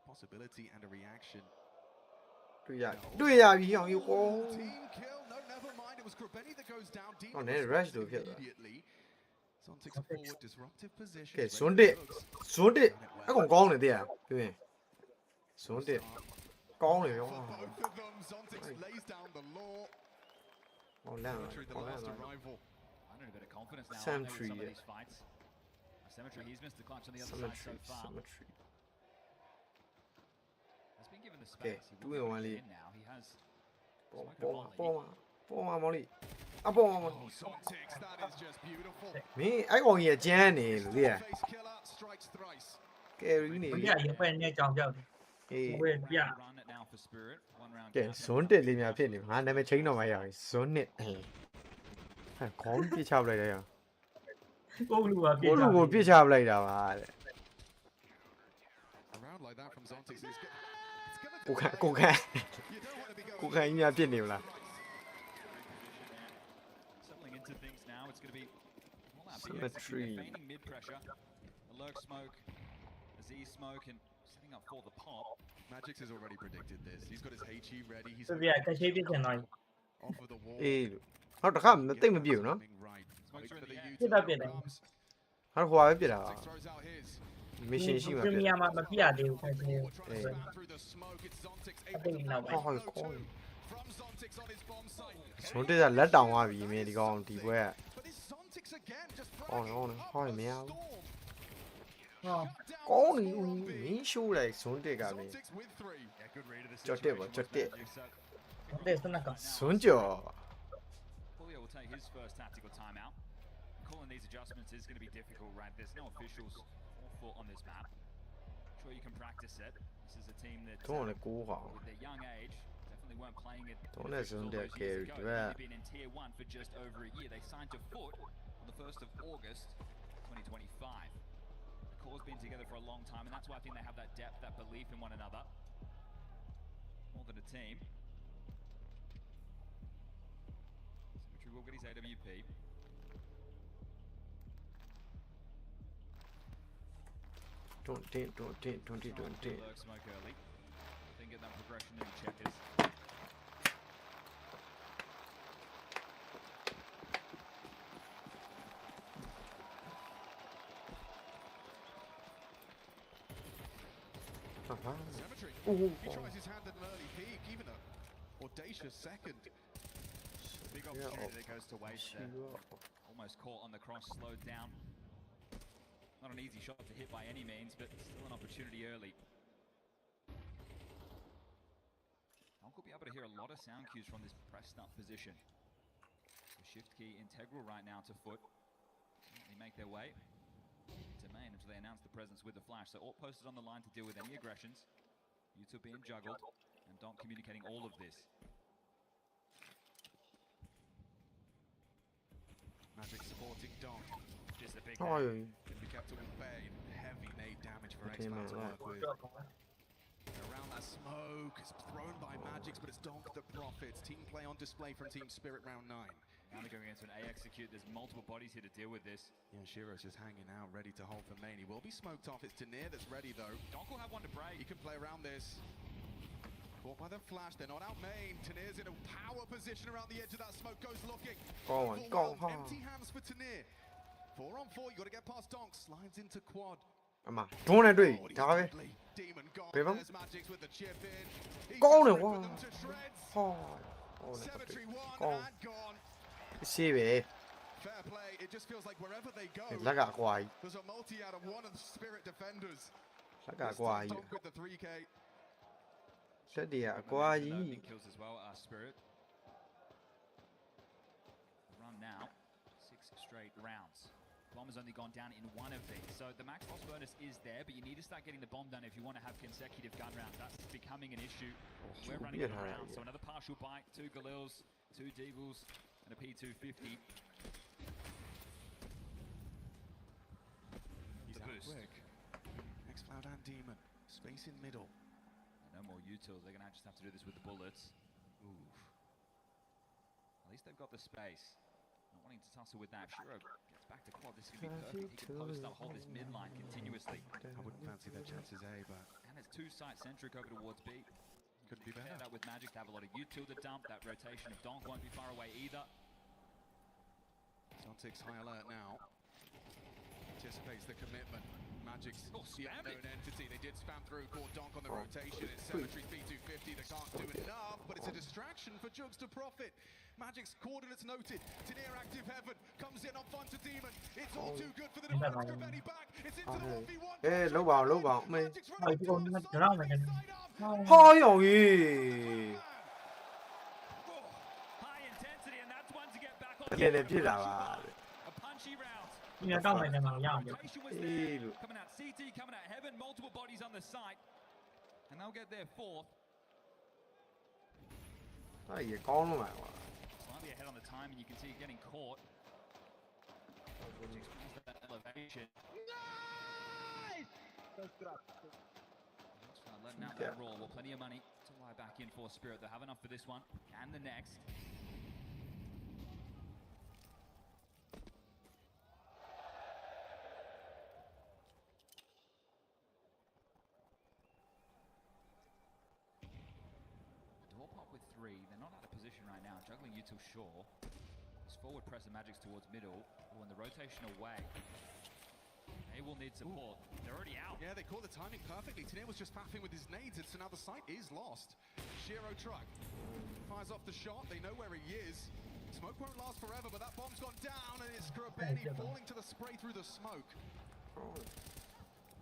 possibility and a reaction. 对呀，对呀，一样有光。 Team kill. No, never mind. It was Grabeni that goes down. 哦，那 rush 都ဖြစ်了。 Zontic's a forward disruptive position. 嘅，順啲，順啲，一共講嚟啲啊，對面，順啲，講嚟咗啊。 Zontic lays down the law. 好靚啊，好靚啊。 A bit of confidence now Cemetery. some of these fights. Cemetery, he's missed the clutch on the other side so far. Cemetery. Has been given the space. He doing will one get lead. in now. He has 幫啊，毛利，啊幫啊毛利。 Zontic, that is just beautiful. မင်းအဲ့ကောင်ကြီးကျန်းနေလို့လေ。 Face killer strikes thrice. ကဲရင်းနေ ဘုရားရင်ပဲနဲ့ကြောင်ပြောက်တယ် အေး ဝယ်ပြ run it now for Spirit. One round. ကဲဇွန်းတစ်လေးများဖြစ်နေငါနာမည်ချင်းတော့မရဘူးဇွန်းနှစ်ဟဲ့ခေါင်းပြချပလိုက်တယ်ရ ကိုလူကပြ ကိုလူကိုပြချပလိုက်တာပါတဲ့ A round like that from Zontic is it's gonna ကိုခံကြီးများဖြစ်နေမလား Settling into things now. It's going to be all out. Symmetry. Feigning mid pressure. A lurk smoke, a Z smoke, and setting up for the pop. Magix has already predicted this. He's got his HE ready. He's ပြကရှိပြတင်တော့ off of the wall. အေးဟုတ်တစ်ခါမသိမပြဘူးနော် Right. Smokes are in the air. ပြတာပြတယ် ဟုတ်ဟိုပါပဲပြတာပါ Throws out his. မစ်ရှင်ရှိမှ ပြ ပြ မြမှာမပြသေးဘူးခင်ဗျာ Trying to span through the smoke. It's Zontic's အသိနောက်ပဲ ဟောခေါင်း from Zontic on his bomb site. ဇွန်းတစ်ကလက်တောင်သွားပြီမင်းဒီကောင်ဒီပွဲက But it's Zontic again, just ဟော throwing ဟောမရဘူး storm. ဟော ကောင်းနေဦးမင်းရှိုးလိုက်ဇွန်းတစ်ကမင်း Zontic with 3. Yeah, good read of the ကြော်တက်ပါ situation. ကြော်တက် တဲ့စနက ဇွန်းကျော် Julio will take his first tactical timeout. Calling these adjustments is going to be difficult, right? There's no officials or foot on this map. Sure, you can practice it. This is a team that, တော့လည်းကိုးပါ with their young age, definitely weren't playing it. Don't let officials all Zundert those years carry ago. that. They've been in Tier 1 for just over a year. They signed to Foot on the 1st of August, 2025. The core's been together for a long time, and that's why I think they have that depth, that belief in one another. More than a team. Symmetry will get his AWP. don't 2020 Lurk smoke early. Then get that progression in checkers. Cemetery. Ooh. He tries his hand at an early peak, even a audacious second. Big opportunity that goes to waste there. Almost caught on the cross, slowed down. Not an easy shot to hit by any means, but still an opportunity early. Donk will be able to hear a lot of sound cues from this pressed up position. The shift key integral right now to Foot. They make their way to main until they announce the presence with the flash. So all posted on the line to deal with any aggressions. YouTube being juggled, and Donk communicating all of this. Magic supporting Donk. Just a big Oh, name. Can be kept at bay. Heavy nade damage for Okay, X-Man to man, work with. Around that smoke, it's thrown by Magix, but it's Donk that profits. Team play on display from Team Spirit round 9. Now they're going into an A execute. There's multiple bodies here to deal with this. Yeah, Shiro's just hanging out, ready to hold the main. He will be smoked off. It's Tanir that's ready, though. Donk will have one to break. He can play around this. Caught by the flash. They're not out main. Tanir's in a power position around the edge of that smoke. Goes looking. Go on, go on. Empty hands for Tanir. 4 on 4. You got to get past Donk. Slides into quad. အမဒုံးနဲ့တွေ့ Oh, he's ဒါပဲ deadly. Demon gone. Big one. There's Magix with the chip in. He's ကောင်းတယ် just ကွာ ripping them to shreds. ဟောဟောလည်း Cemetery 1 ကောင်း and gone. ရှိပဲ Fair play. It just feels like wherever they go, လက်ကကွာကြီး there's a multi out of one of the Spirit defenders. လက်ကကွာကြီး Donk with the 3K. လက်တည်းကကွာကြီး Opening kills as well. Spirit. Run now. 6 straight rounds. Bomb has only gone down in one of these. So the max loss bonus is there, but you need to start getting the bomb done if you want to have consecutive gun rounds. That's becoming an issue. We're running out of rounds. So another partial bite, 2 Galils, 2 Deagles. and a P250. He's out quick. Xcloud and Demon. Space in middle. No more utils. They're going to just have to do this with the bullets. Oof. At least they've got the space. Not wanting to tussle with that. If Shiro gets back to quad, this is going to be perfect. He can post up, hold this midline continuously. I wouldn't fancy their chances A, but... And it's two site centric over towards B. Couldn't be better. That with Magic to have a lot of util to dump. That rotation of Donk won't be far away either. Zontic's high alert now. Anticipates the commitment. Magic's the unknown entity. They did spam through, caught Donk on the rotation. It's Cemetery P250. They can't do enough, but it's a distraction for Jugs to profit. Magic's coordinates noted. Tenier active heaven. Comes in on fun to Demon. It's all too good for the defense. Graveni back. It's into the 1v1. Ê, lâu vào mày. Magic's Thôi rồi. Lên lên chứ là Nhà trong mày này màu dao vậy. Coming out CT, coming out heaven, multiple bodies on the site. And they'll get their fourth. Ai con luôn mà. Slightly ahead on the time, and you can see it getting caught. That elevation. Nice! Letting out that roll. Well, plenty of money to lie back in for Spirit. They'll have enough for this one and the next. Door pop with three. They're not out of position right now. Juggling util Shaw. This forward press of Magic's towards middle. Oh, and the rotation away. They will need support. They're already out. Yeah, they caught the timing perfectly. Tenier was just faffing with his nades, and so now the site is lost. Shiro truck fires off the shot. They know where he is. Smoke won't last forever, but that bomb's gone down, and it's Graveni falling to the spray through the smoke.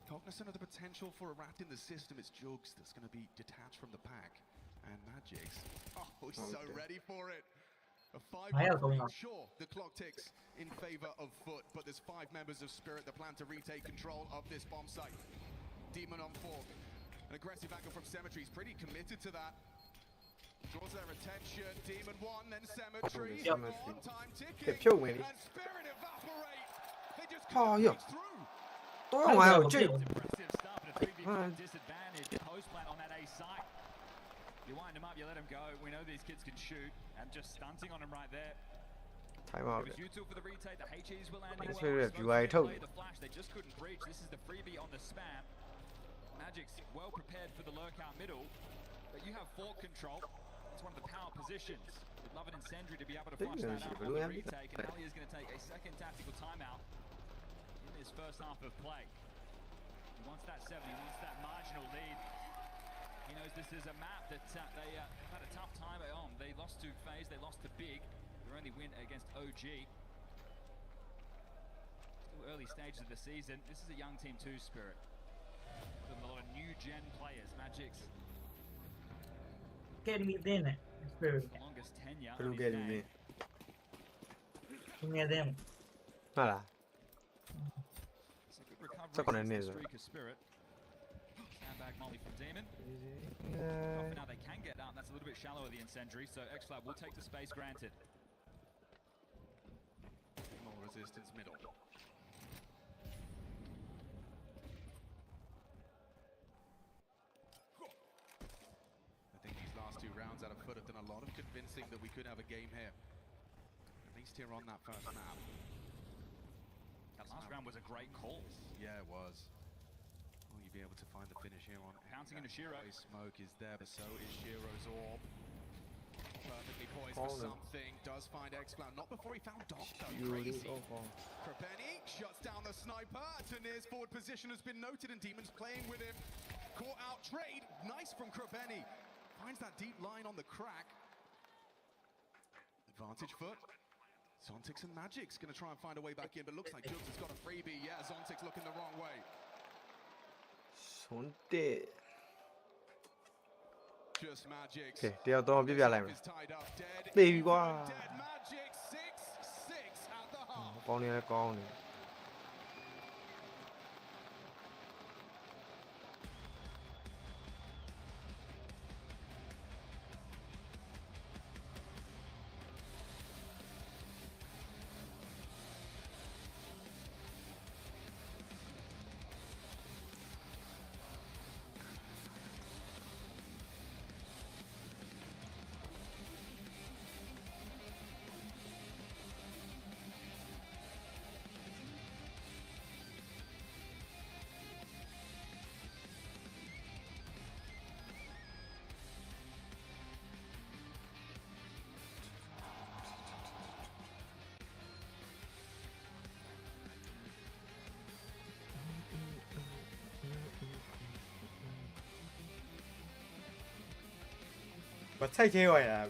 Cognizant of the potential for a rat in the system, it's Jugs that's going to be detached from the pack. And Magic's, so ready for it. A 5-1. Sure, the clock ticks in favor of Foot, but there's 5 members of Spirit that plan to retake control of this bomb site. Demon on fork. An aggressive angle from Cemetery. He's pretty committed to that. Draws their attention. Demon 1, then Cemetery. Time ticking. And Spirit evaporate. They just can't reach through. Impressive stuff, and a 3v5 disadvantage. Post plant on that A site. You wind them up, you let them go. We know these kids can shoot, and just stunting on them right there. Time out. It was util for the retake. The HEs were landing Let's well. play The flash, they just couldn't breach. This is the freebie on the spam. Magic's well prepared for the lurk out middle, but you have fork control. It's one of the power positions. With Love and Incendiary to be able to flush that out on the retake, and Ali is going to take a second tactical timeout in this first half of play. He wants that 7, he wants that marginal lead. He knows this is a map that they had a tough time on. They lost to FaZe, they lost to Big. Their only win against OG. Still early stages of the season. This is a young team too, Spirit. With a lot of new gen players. Magic's longest tenure on his name. Voilà. It's a good recovery since the streak of Spirit. Sandbag molly from Demon. For now they can get out, and that's a little bit shallower the Incendiary, so Xcloud will take the space granted. More resistance middle. I think these last 2 rounds out of Foot have done a lot of convincing that we could have a game here. At least here on that first map. That last round was a great call. Yeah, it was. Will you be able to find the finish here on Pouncing into Shiro. Smoke is there, but so is Shiro's orb. Perfectly poised for something. Does find Xcloud. Not before he found Doc, though. Crazy. Graveni shuts down the sniper. Tenier's forward position has been noted, and Demon's playing with him. Caught out trade. Nice from Graveni. Finds that deep line on the crack. Advantage Foot. Zontix and Magic's going to try and find a way back in, but looks like Jugs has got a freebie. Yeah, Zontix looking the wrong way. Zontic. Just Magic's. Okay, tiếp tục tiếp theo này. Đi qua. Con này là con này. 我太听话了。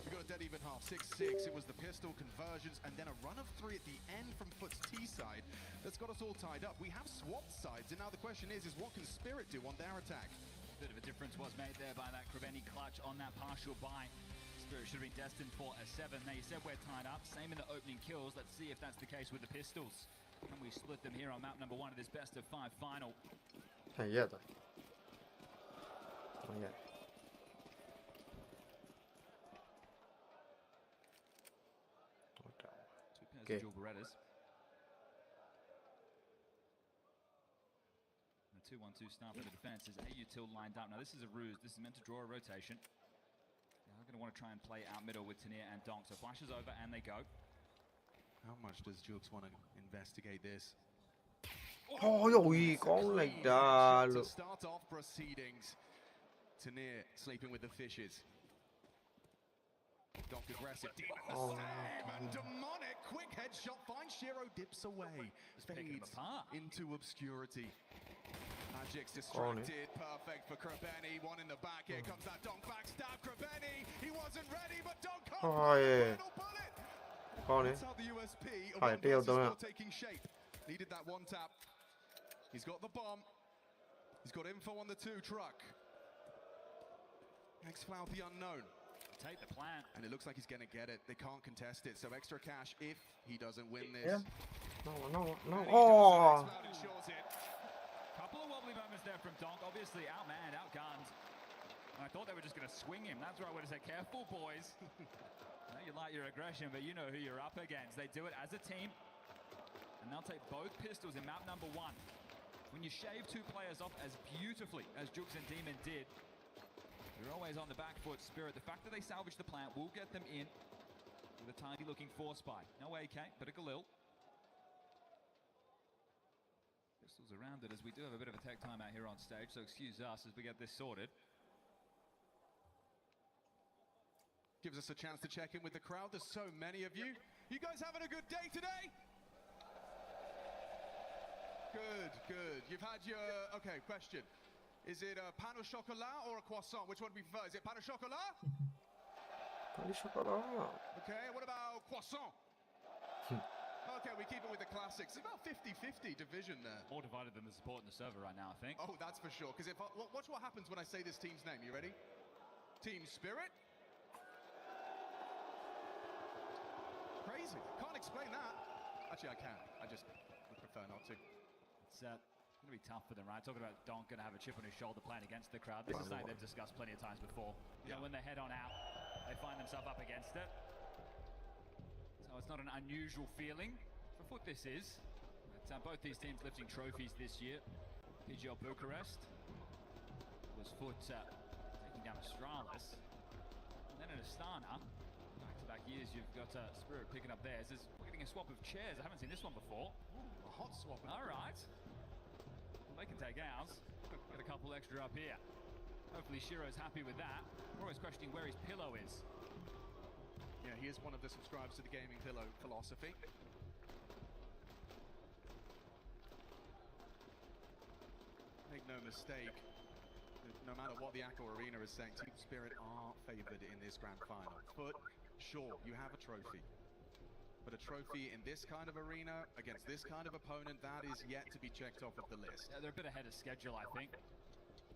We got a dead even half, 6-6. It was the pistol conversions and then a run of 3 at the end from Foot's T side that's got us all tied up. We have swapped sides, and now the question is what can Spirit do on their attack? Bit of a difference was made there by that Krabeni clutch on that partial buy. Spirit should have been destined for a 7. Now you said we're tied up. Same in the opening kills. Let's see if that's the case with the pistols. And we split them here on map number 1 of this best of 5 final. 很热的。很热。 Okay. Dual Berettas. The 2-1-2 start for the defense is AU lined up. Now this is a ruse. This is meant to draw a rotation. They're going to want to try and play out middle with Tanir and Donk. So flashes over and they go. How much does Jukes want to investigate this? 哦哟，講嚟㗎 To start off proceedings. Tanir sleeping with the fishes. Donk aggressive, deep in the same, and demonic quick headshot finds Shiro, dips away, fades into obscurity. Magic's distracted, perfect for Krabeni, one in the back, here comes that Donk backstab, Krabeni, he wasn't ready, but Donk comes final bullet! That's how the USP of one versus still taking shape. Needed that one tap. He's got the bomb. He's got info on the 2 truck. X-Cloud the unknown. Take the plant. And it looks like he's going to get it. They can't contest it. So extra cash if he doesn't win this. Yeah. No. Oh! Couple of wobbly moments there from Donk. Obviously outmanned, outgunned. And I thought they were just going to swing him. That's where I would have said, careful, boys. Now you like your aggression, but you know who you're up against. They do it as a team. And they'll take both pistols in map number 1. When you shave 2 players off as beautifully as Jukes and Demon did, you're always on the back foot, Spirit. The fact that they salvaged the plant will get them in with a tiny-looking force spy. No AK, but a Galil. Pistols around it as we do have a bit of a tech timeout here on stage, so excuse us as we get this sorted. Gives us a chance to check in with the crowd. There's so many of you. You guys having a good day today? Good. You've had your... Okay, question. Is it a pain au chocolat or a croissant? Which one do we prefer? Is it pain au chocolat? Pain au chocolat. Okay, what about croissant? Okay, we keep it with the classics. It's about 50-50 division there. More divided than the support in the server right now, I think. Oh, that's for sure. Because watch what happens when I say this team's name. You ready? Team Spirit? Crazy. Can't explain that. Actually, I can. I just would prefer not to. It's going to be tough for them, right? Talking about Donk going to have a chip on his shoulder playing against the crowd. This is something they've discussed plenty of times before. You know, when they head on out, they find themselves up against it. So it's not an unusual feeling. For Foot this is. But both these teams lifting trophies this year. PGL Bucharest was Foot taking down Astralis. And then in Astana, back-to-back years, you've got Spirit picking up theirs. We're getting a swap of chairs. I haven't seen this one before. Ooh, a hot swap. All right. They can take ours. Get a couple extra up here. Hopefully Shiro's happy with that. We're always questioning where his pillow is. Yeah, he is one of the subscribers to the gaming pillow philosophy. Make no mistake, no matter what the Akko Arena is saying, Team Spirit are favoured in this grand final. But sure, you have a trophy. But a trophy in this kind of arena, against this kind of opponent, that is yet to be checked off of the list. Yeah, they're a bit ahead of schedule, I think.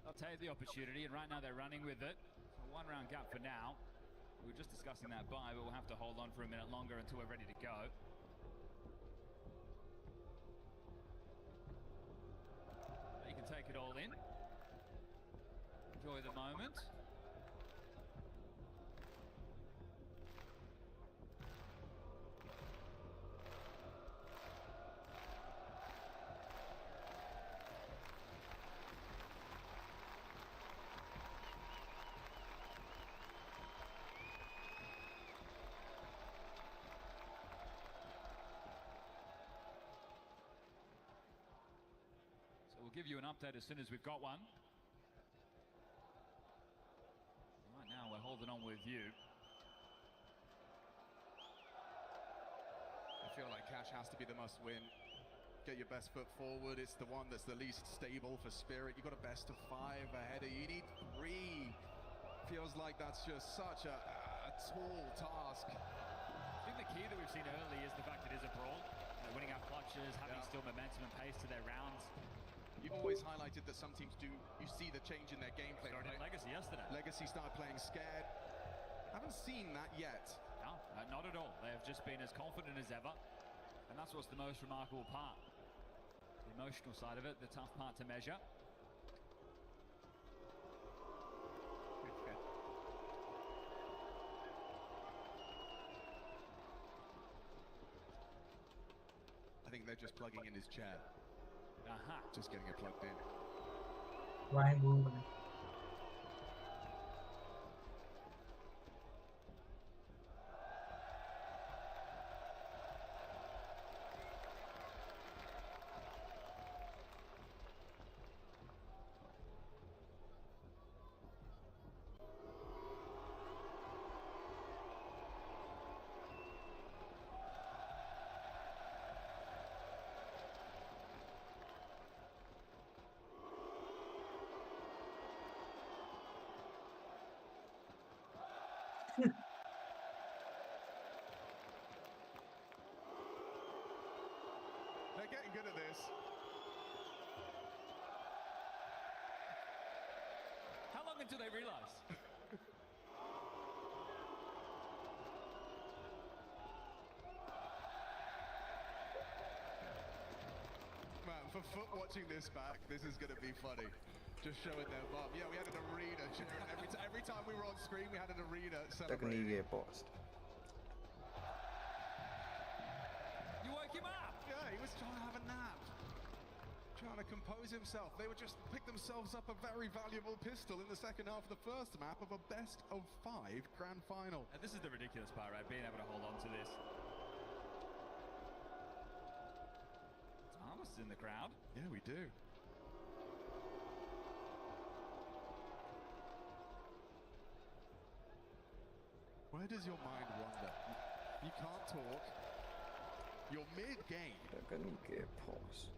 They'll take the opportunity, and right now they're running with it. A 1-round gap for now. We were just discussing that buy, but we'll have to hold on for a minute longer until we're ready to go. You can take it all in. Enjoy the moment. We'll give you an update as soon as we've got one. Right now, we're holding on with you. I feel like Cash has to be the must win. Get your best foot forward. It's the one that's the least stable for Spirit. You got a best of 5 ahead of you. You need 3. Feels like that's just such a tall task. I think the key that we've seen early is the fact it is a brawl. Winning out clutches, having still momentum and pace to their rounds. You've always highlighted that some teams do, you see the change in their gameplay. Started right? Legacy yesterday. Legacy started playing scared. Haven't seen that yet. No, not at all. They have just been as confident as ever. And that's what's the most remarkable part. The emotional side of it, the tough part to measure. I think they're just plugging in his chair. Just getting it plugged in. Why move? They're getting good at this. How long until they realize? Man, for Foot watching this back, this is going to be funny. Just showing their bum. Yeah, we had an arena cheering. Every time we were on screen, we had an arena celebrating. Technique post. You woke him up! Yeah, he was trying to have a nap. Trying to compose himself. They would just pick themselves up a very valuable pistol in the second half of the first map of a best of 5 grand final. And this is the ridiculous part, right? Being able to hold on to this. Thomas in the crowd. Yeah, we do. Where does your mind wander? You can't talk. You're mid-game. Technique pause.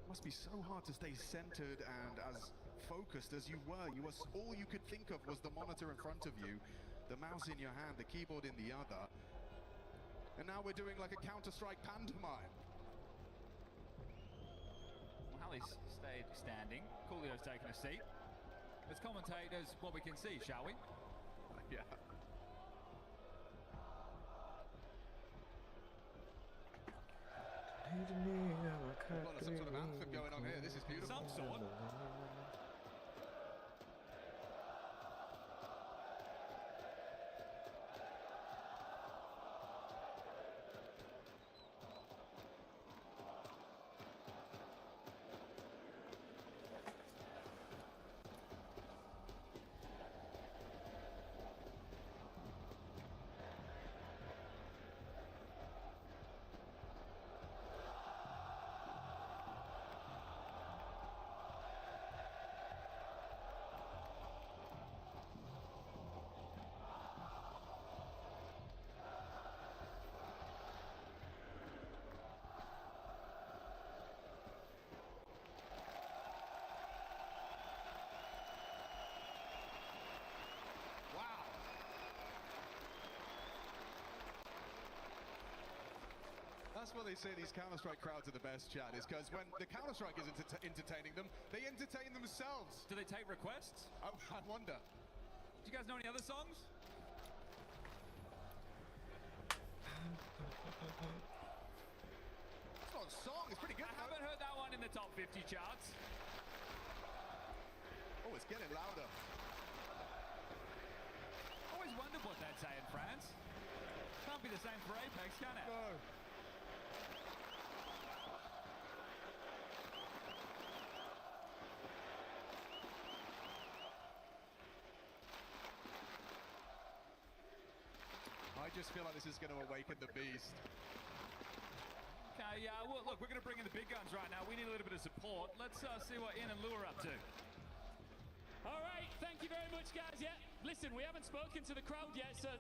Must be so hard to stay centered and as focused as you were. All you could think of was the monitor in front of you, the mouse in your hand, the keyboard in the other. And now we're doing like a Counter-Strike pantomime. Well, Halley's stayed standing. Coolio's taken a seat. As commentators, what we can see, shall we? Yeah. Well, there's some sort of anthem going on here. This is beautiful. Some sort. That's what they say these Counter-Strike crowds are the best, Chad, is because when the Counter-Strike isn't entertaining them, they entertain themselves. Do they take requests? I wonder. Do you guys know any other songs? It's not a song, it's pretty good. I haven't heard that one in the top 50 charts. Oh, it's getting louder. Always wondered what they'd say in France. Can't be the same for Apex, can it? No. I just feel like this is going to awaken the beast. Okay, well, look, we're going to bring in the big guns right now. We need a little bit of the support. Let's see what Ian and Lou are up to. All right, thank you very much, guys. Yeah, listen, we haven't spoken to the crowd yet, so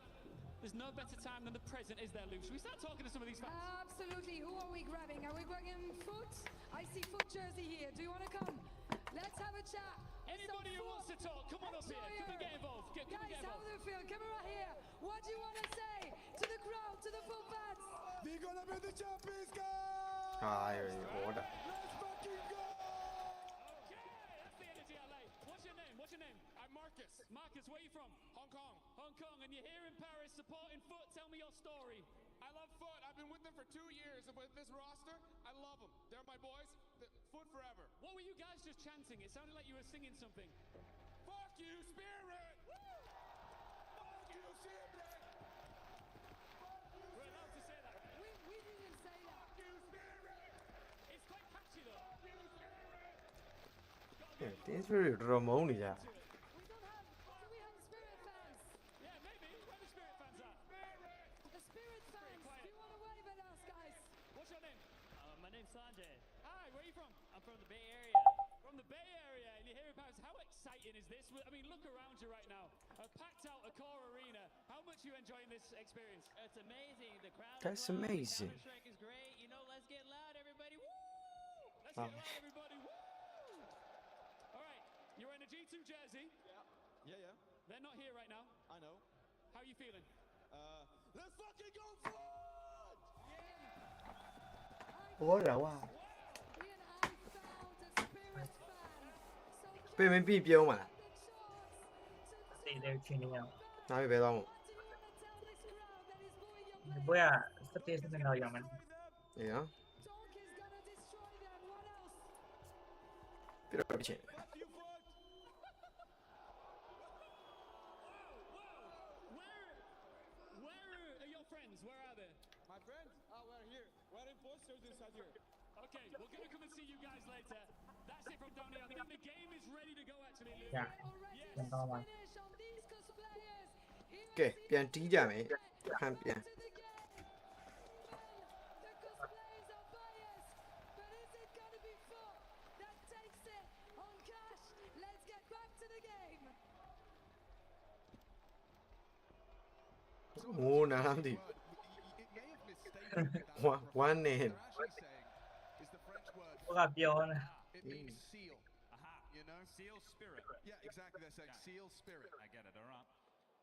there's no better time than the present, is there, Lou? Should we start talking to some of these fans? Absolutely. Who are we grabbing? Are we grabbing Foot? I see Foot jersey here. Do you want to come? Let's have a chat. Anybody who wants to talk, come on up here. Come and get involved. Come Guys, get how involved. do you feel? Come right here. What do you want to say to the crowd, to the Foot fans? We're gonna be the champions, guys! order. Let's fucking go! Okay, that's the energy I like. What's your name? What's your name? I'm Marcus. Marcus, where are you from? Hong Kong. Hong Kong, and you're here in Paris supporting Foot. Tell me your story. I love Foot. I've been with them for 2 years, and with this roster, I love them. They're my boys. Foot forever. What were you guys just chanting? It sounded like you were singing something. Fuck you, Spirit! Woo! Fuck you, Spirit! We're allowed to say that. We didn't say that. Fuck you, Spirit! It's quite catchy, though. Fuck you, Spirit! This very Ramon, yeah. Do we have Spirit fans? Yeah, maybe. Where the Spirit fans are? The Spirit fans. Do you want to wave at us, guys? What's your name? My name's Sanjay. Hi, where are you from? I'm from the Bay Area. From the Bay Area, and you're here in Paris. How exciting is this? I mean, look around you right now. A packed out Accor Arena. How much are you enjoying this experience? It's amazing. The crowd That's is loud. amazing. Counter-Strike is great. You know, let's get loud, everybody. Woo! Let's get loud, everybody. Woo! All right, you're in a G2 jersey. Yeah. They're not here right now. I know. How are you feeling? Let's fucking go for it! Order, wow. Ian, I found a Spirit fan. So 被没币标嘛？ Stay there tuning out. 哪有别当我？ Boy, stay something now, young man. Yeah. Bit of change. Where are your friends? Where are they? My friends? Oh, we're here. We're imposters inside here. Okay, we're gonna come and see you guys later. That's it from down here. I think the game is ready to go, actually. Lou. Yeah. Yes. Okay, 变低价没？看变。 Oh, Nandi. One name. It means seal. You know? Seal spirit. Yeah, exactly. They're saying seal spirit. I get it, all right.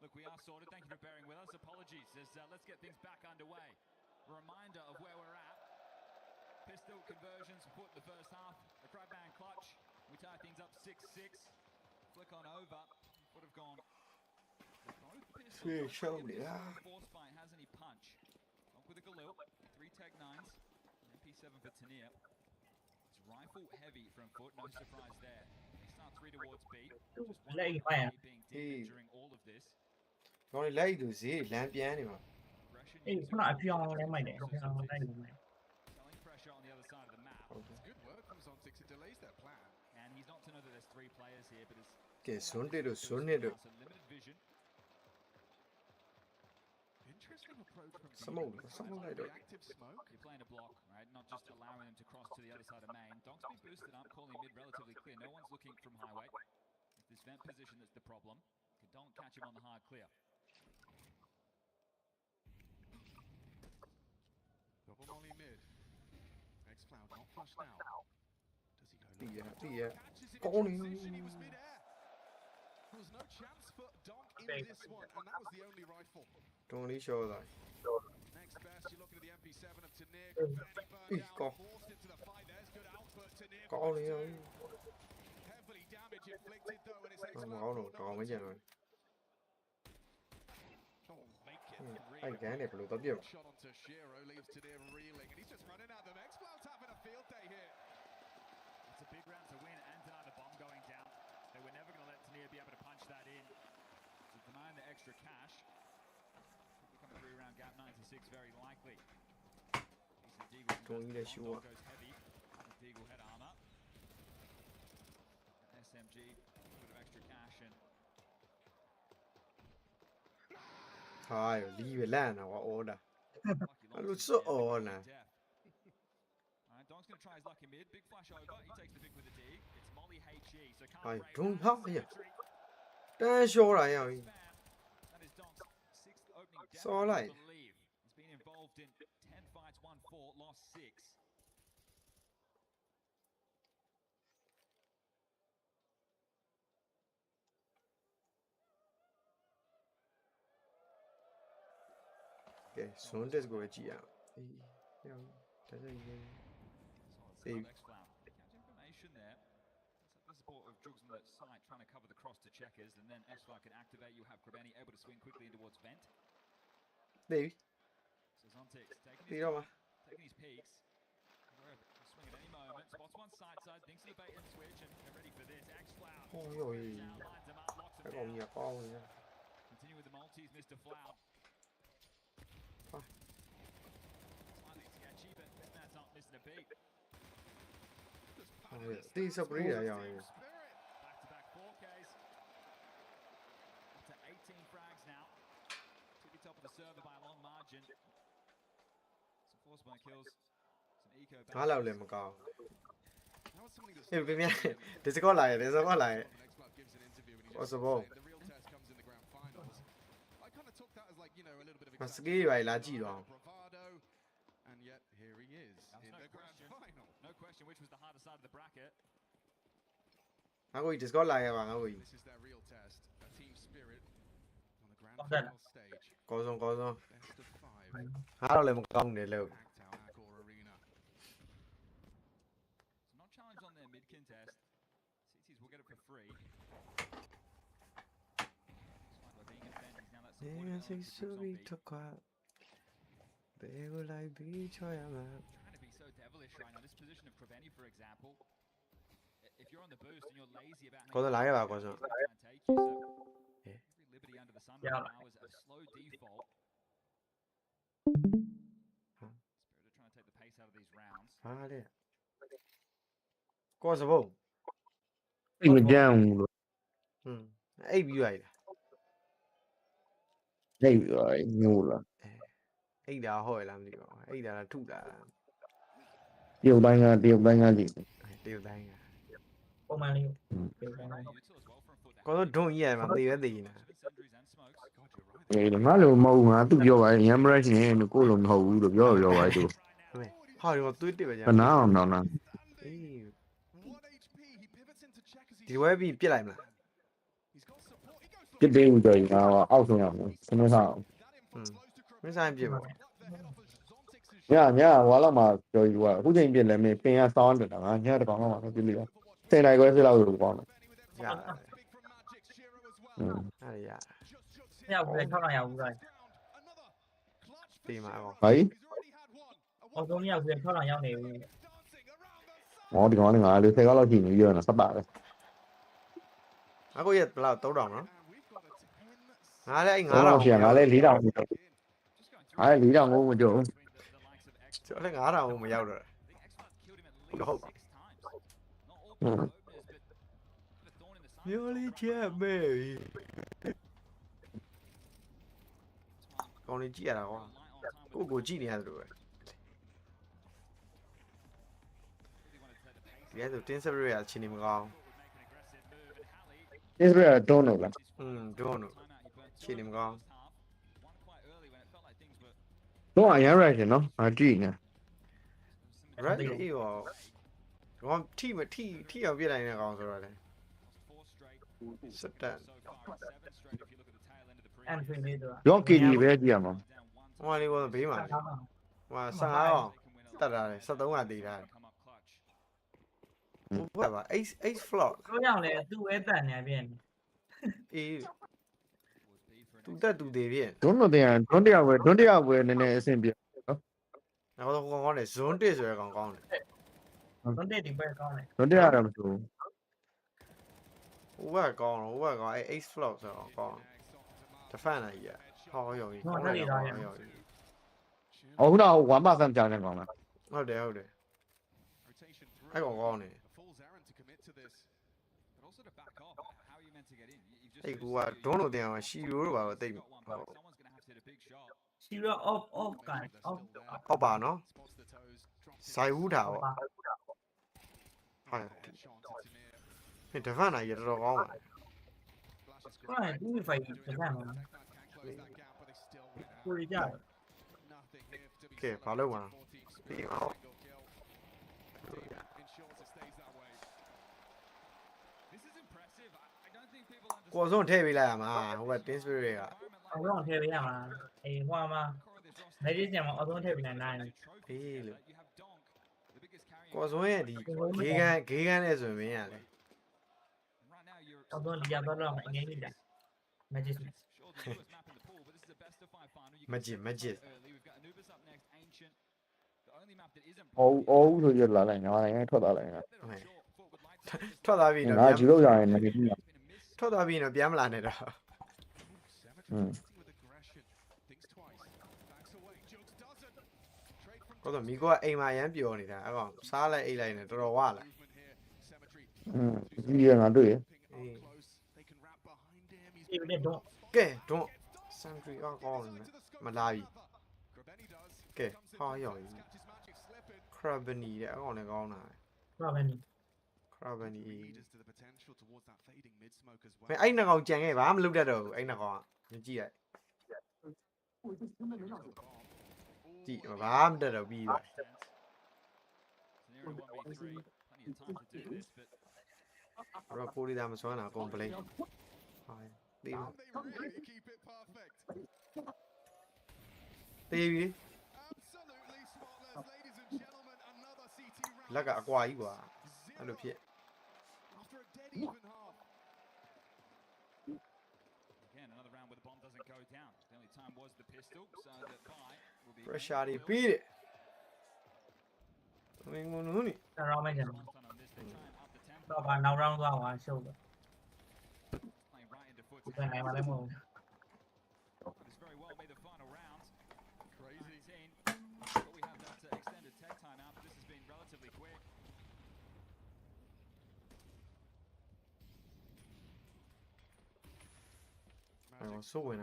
Look, we are sorted. Thank you for bearing with us. Apologies. Let's get things back underway. Reminder of where we're at. Pistol conversions put the first half. The crab band clutch. We tie things up 6-6. Flick on over. Would have gone. Sweet show me that. Force fight has any punch. Up with a Galil. 3 Tech 9s. MP7 for Tania. It's rifle heavy from Foot. No surprise there. He starts 3 towards B. Just one being deep during all of this. 我哋嚟到時兩邊嚟嘛。誒，可能係標我哋咪嚟，標我哋咪。 Selling pressure on the other side of the map. It's good work from Zontic. It delays their plan. And he's not to know that there's 3 players here, but it's 嘅順啲度，順啲度。 so limited vision. Interesting approach from Someone like that. active smoke. You're playing a block, right? Not just allowing them to cross to the other side of main. Donk's been boosted up, calling mid relatively clear. No one's looking from highway. It's this vent position that's the problem. Can Donk catch him on the hard clear? Double molly mid. X-Cloud not flush now. Does he go? Yeah. Catches it Go in on. transition. He was mid-air. There was no chance for Donk in this one, and that was the only rifle. 中呢show 啦。 Next best, you're looking at the MP7 of Tanir. Go. Forced into the fight. There's good output. Tanir. 講你啊！ Heavily damage inflicted though, and it's 我講咯，講乜嘢啊？ I can't even look up you. Shot onto Shiro, leaves Tanir reeling, and he's just running at them. X-Cloud's having a field day here. It's a big round to win and deny the bomb going down. They were never going to let Tanir be able to punch that in. So denying the extra cash. Become a 3-round gap, 9-6, very likely. Decent Deagle. Don't let you Bomb up. goes heavy. Deagle head armor. SMG, a bit of extra cash and 係呢個爛啊！我 order。我都識 on 啊！ Smoke's going to try his luck in mid. Big flash over. He takes the big with the dig. It's Molly HE. So can't Ai, break đúng that. không? Ây da. Victory. Đang show lại rồi. That is Donk's sixth opening death Show match, I lại. believe. He's been involved in 10 fights, won 4, lost 6. Okay, xuống this go chị ạ. Thế là gì? Thì Information there. The support of Jugs on the side trying to cover the cross to checkers, and then Esfar can activate. You have Krebeni able to swing quickly in towards vent. đi. So Zontix Đi đâu mà? taking his peaks. Swing at any moment. Spots one side, thinks of the bait and switch, and they're ready for this. X-Floud. Ôi rồi. Cái còn nhiều con rồi nha. Continue with the multis, Mr. Floud. Slightly sketchy, but this man's not missing a beat. Đi sắp rồi. Back-to-back 4Ks. Up to 18 frags now. Tippy top of the server by a long margin. Some force by kills. Some eco back. Nó lâu lên một con. Ê, cái mẹ. Để sẽ có lại. Possible. Mà ski vậy là gì đó? And yet here he is in the grand final. No question which was the harder side of the bracket. Ôi, Discord lại bạn ơi. This is their real test, a team spirit on the grand final stage. Có rồi. Best of 5. Há lên một con để lưu. Not challenged on their mid contest. CTs will get it for free. Nên sẽ sự bị thất qua. Bé có lại bị cho em mà. Trying to be so devilish right now. This position of Krebeni, for example. If you're on the boost and you're lazy about Có lại vào có rồi. Every liberty under the sun right now is a slow default. Spirit are trying to take the pace out of these rounds. Phá đi. Có sao không? Mình down. Ai bị vậy? Đây rồi, ngu là. Ai đã hỏi làm gì vậy? Ai đã là thủ đã. Tiêu đánh à gì? Tiêu đánh à. Không ăn đi. Có nó trông như vậy mà tiêu cái gì nè. Vậy là má luôn mâu mà tôi vô vậy em ra thì nó cô lòng hầu được vô vậy tụi. Hỏi mà tôi tiếp vậy. Nó nào nè. Thì quay bị biết lại mà. Cái đêm trời nào out rồi nó sao? Mấy sao em biết mà. Nhá, quá là mà trời quá, cũng như biết là mình pin son được đó, nhá được không mà cái gì đó. Thế này có sẽ lâu được không? Dạ. Dạ. Nhau về sau này rồi. Tìm mà không? Ấy. Ông cũng nhau về sau này nhau nhiều. Ngõ thì được thấy có lo gì nữa giờ là sắp bạc rồi. Có gì là tấu đòn đó. Đấy anh ngã đầu xỉa ngã lên lý đầu. Lý đầu ngu một chỗ. Chỗ lấy ngã đầu mà giao rồi. Đâu. Nhớ lý chia mê. Con lý chia là con. Cô chi này rồi. Cái đầu tiên sẽ là chỉ niệm con. This is a donut. Donut. Chỉ niệm con. Đúng rồi, nhớ rồi nó. Gì nè. Right, yêu. Con thi ở bên này nè con rồi đấy. Sắp đạn. Ăn phim đi được. Đó kỳ gì về gì mà. Ngoài đi qua bí mà. Mà sang áo không? Tất ra sắp tống đi ra. What about ace floor? Có nhau này tu ấy tận nhà bên. Tu để bien. Don't về này xem bien. Nào con này zone để rồi con này. Zone để thì bây con này. Don't đi làm sao? Ủa con ace floor rồi con. Thật phải này vậy. Thôi rồi. Ủa đâu quán ba trăm chẳng con này. Hold it. Ai con này. Hey, what? Don't know they are. She rolled about they. ရှိတော့ off ကန် off အောက်ပါနော်ဆိုင်ဦးတာပေါ့ဟုတ်တယ်ဒီဖန်နိုင်ရတော်ကောင်းပါ ကိုယ်က2 5တစ်ခါမှာကိုရီးယား ကဲဘာလို့မှာပြီးအောင်ကိုယ်စုံထည့်ပေးလိုက်ရမှာဟိုက team spirit တွေက အော်တော့ထည့်ပေးရမှာအေးဟိုမှာ meditation မှာအော်ဆုံးထည့်ပေးနိုင်တယ် အေးလို့ကိုယ်စုံရဲ့ဒီဂေးကန်နဲ့ဆိုရင်မင်းရတယ် အော်ဆုံးဒီရတော့တော့အငင်းကြီးတာ meditation magic အော်အော်ဆိုရလာလိုက်ငါလည်းထွက်သွားလိုက်ငါ ထွက်သွားပြီနော် ငါဂျီလို့ရရင်လည်းဒီ ထွက်သွားပြီနော်ပြန်မလာနဲ့တော့ကတော့မိကောကအိမ်မှာရမ်းပျော်နေတာအဲ့ကောင်စားလိုက်အိတ်လိုက်နေတော်တော်ဝလာ ဒီရငါတွေ့ရ ဒီနေ့တော့ ကဲတော့ Sentry ကောင်းနေမလာပြီကဲဟာရော် Crabany တဲ့အကောင်လည်းကောင်းတာ Crabany မအဲ့နှစ်ကောင်ကြံခဲ့ဘာမလုပ်တတ်တော့ဘူးအဲ့နှစ်ကောင်ကကြည့်လိုက်ကြည့်ဘာမတတ်တော့ပြီးသွားရောကိုရီးယားမစွမ်းတာကွန်ပလိတ်ဟာတေးတေးပြီလက်ကအကွာကြီးကွာအဲ့လိုဖြစ် pressure တွေပြီးတယ်မင်းကနူးနေ round မဲ့တယ်တော့ဘာနောက် round သွားပါရှုပ်တယ်ဒီကနေ့မှလည်းမဟုတ် so when I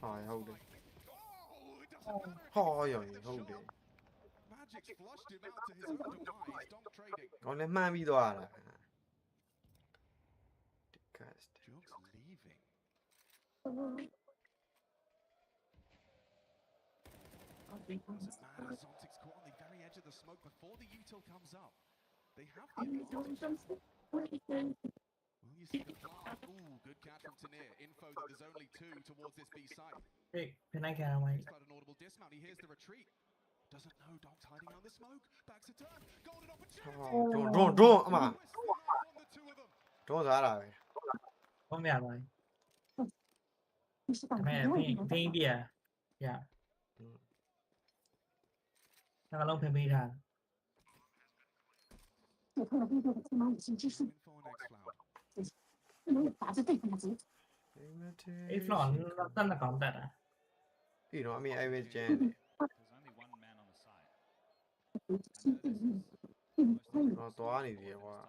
hi hold it oh yeah hold it con le man vi doa la cast They have the advantage. Well, you see the flag. Ooh, good catch from Tanir. Info that there's only two towards this B site. Hey, can I get away? He's got an audible dismount. He hears the retreat. Doesn't know. Dogs hiding out the smoke. Backs a turn. Golden opportunity. Don't, come on. Don't that way. Không mẹ rồi. Mẹ pin bia. Dạ. Nó có lông pin bia ra. If not, nó là còn tệ à? You know, I mean, I was Jan. Nó toán gì vậy quá?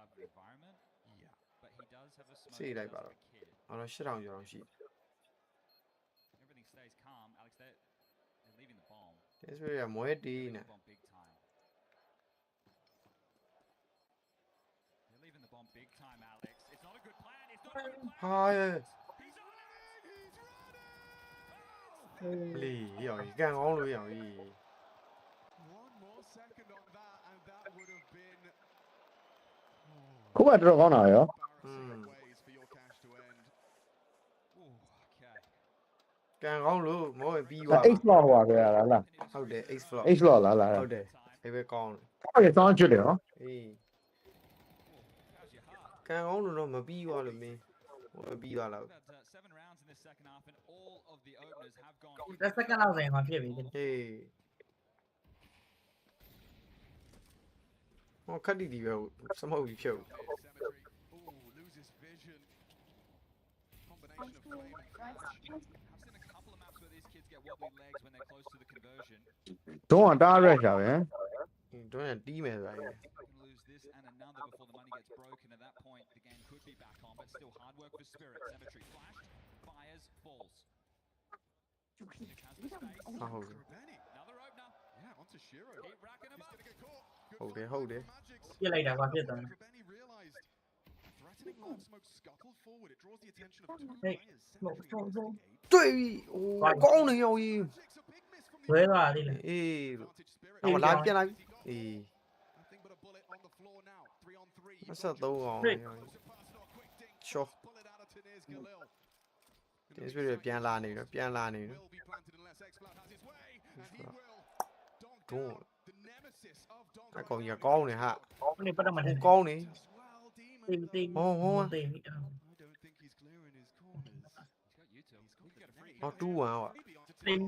See lại bảo. Nó shit out your shit. It's really a more D nè. Hi. Lì rồi, gan ngon luôn rồi. Không phải được con nào vậy? Gan ngon luôn, mỗi bi qua. X lo hòa kìa là.ဟုတ်တယ် X floor. X lo là. ဟုတ်တယ်အဲ့ပဲကောင်းတယ် Có cái con chưa được hả? အေးကန်ကောင်းလို့တော့မပြီးသွားလို့မင်းမပြီးသွားတော့ Cái second round này hoàn thiện vìဟေးဟောခက်တီတီပဲစမဟုတ်ပြီးဖြုတ် Don't direct hả vậy? Don't là tí mẹ vậy. still hard work for Spirit. Cemetery flashed, fires, falls. Nick has the space. Oh. Another opener. Yeah, onto Shiro. Keep racking him up. Hold it. ပြလိုက်တာကွာဖြစ်သွားတယ် Benny realized threatening love smoke scuttled forward. It draws the attention of two ဟေး players. တွေ့ပြီအိုးကောင်းနေရောကြီး လွဲသွားသေးတယ် အေးတော့လာပြန်လာပြီအေး Nothing but a bullet on the floor now. 3 on 3. 23အောင်ချော Bullet out of Tanir's Galil. တင်းစပစ်ပြန်လာနေတော့ပြန်လာနေတော့ Will be planted unless X-Cloud has his way, and he will. ဒုံး The nemesis of အကောင်ကြီးကောင်းနေဟာ နေပတ်တော့မထင် ကောင်းနေ တေးတေး ဟောဟော တေး I don't think he's clearing his corners. He's got you two. He's got a free. ဟော2-1 ဟော တေး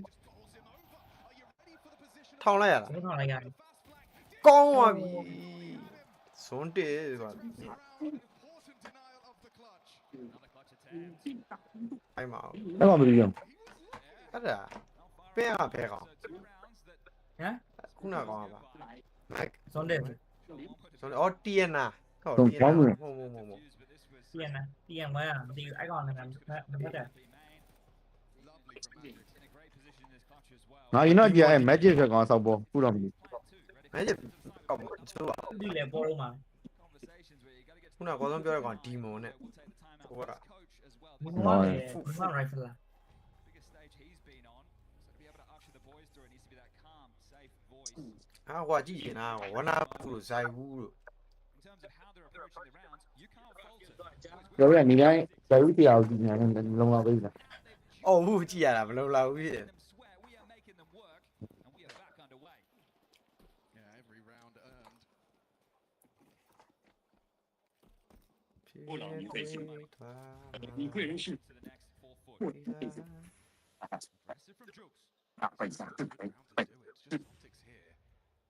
ထောင်းလိုက်ရတာ ဘယ်တော့လိုက်ရတယ် ကောင်းပါပြီဇွန်တေဆိုတာ Important denial of the clutch. Another clutch attempt. အဲ့မှာ အဲ့မှာမပြီးအောင် အဲ့ဒါပင်းရဖဲကောင် So 2 rounds that ဟမ် ခုနကောင်ပါမက် ဇွန်တယ် ဇွန်အော်တီယနာဟုတ် တော့ တီယ ကော နာ င်းတယ် ဟုတ်ဟုတ်ဟုတ် use, but this was ပြန်နေပြန်မရမသိအဲ့ကောင်လည်းမတ်တယ် Lovely from Magic. in a great position in this clutch as well. ငါရင်တော့ကြည့်အဲ့ magic ဆိုကောင်ဆောက်ပေါ်ခုတော့မပြီး မင်းကောင်ဆိုတော့ ဒီလေပေါ်လို့မှာ Conversations where you got to get to ခုနကောဆုံးပြောတဲ့ကောင်ဒီမွန်နဲ့ we'll take the time out ဟို for က his coach as well. ဘ This ယ်မှာလဲဘယ်မှာရိုက်ဖလာ biggest stage he's been on. So to be able to usher the boys through, it needs to be that calm, safe voice. အာဟွာကြည့်နေတာဝနာဘူးလို့ဇိုင်ဘူးလို့ In terms of how they're approaching the rounds, you can't fault it. ပြောရနေတိုင်းဇာဝီတရားကိုကြည့်နေတယ်လုံးဝပေးတာ အော်ဘူးကြည့်ရတာမလုံလောက်ဘူးဖြစ် Them swear we are making them work, and we are back underway. Yeah, every round earned. ဖြစ်တွေ့သွား To the next 4 foot. Aggressive from Jukes. Round to do it. It's just optics here.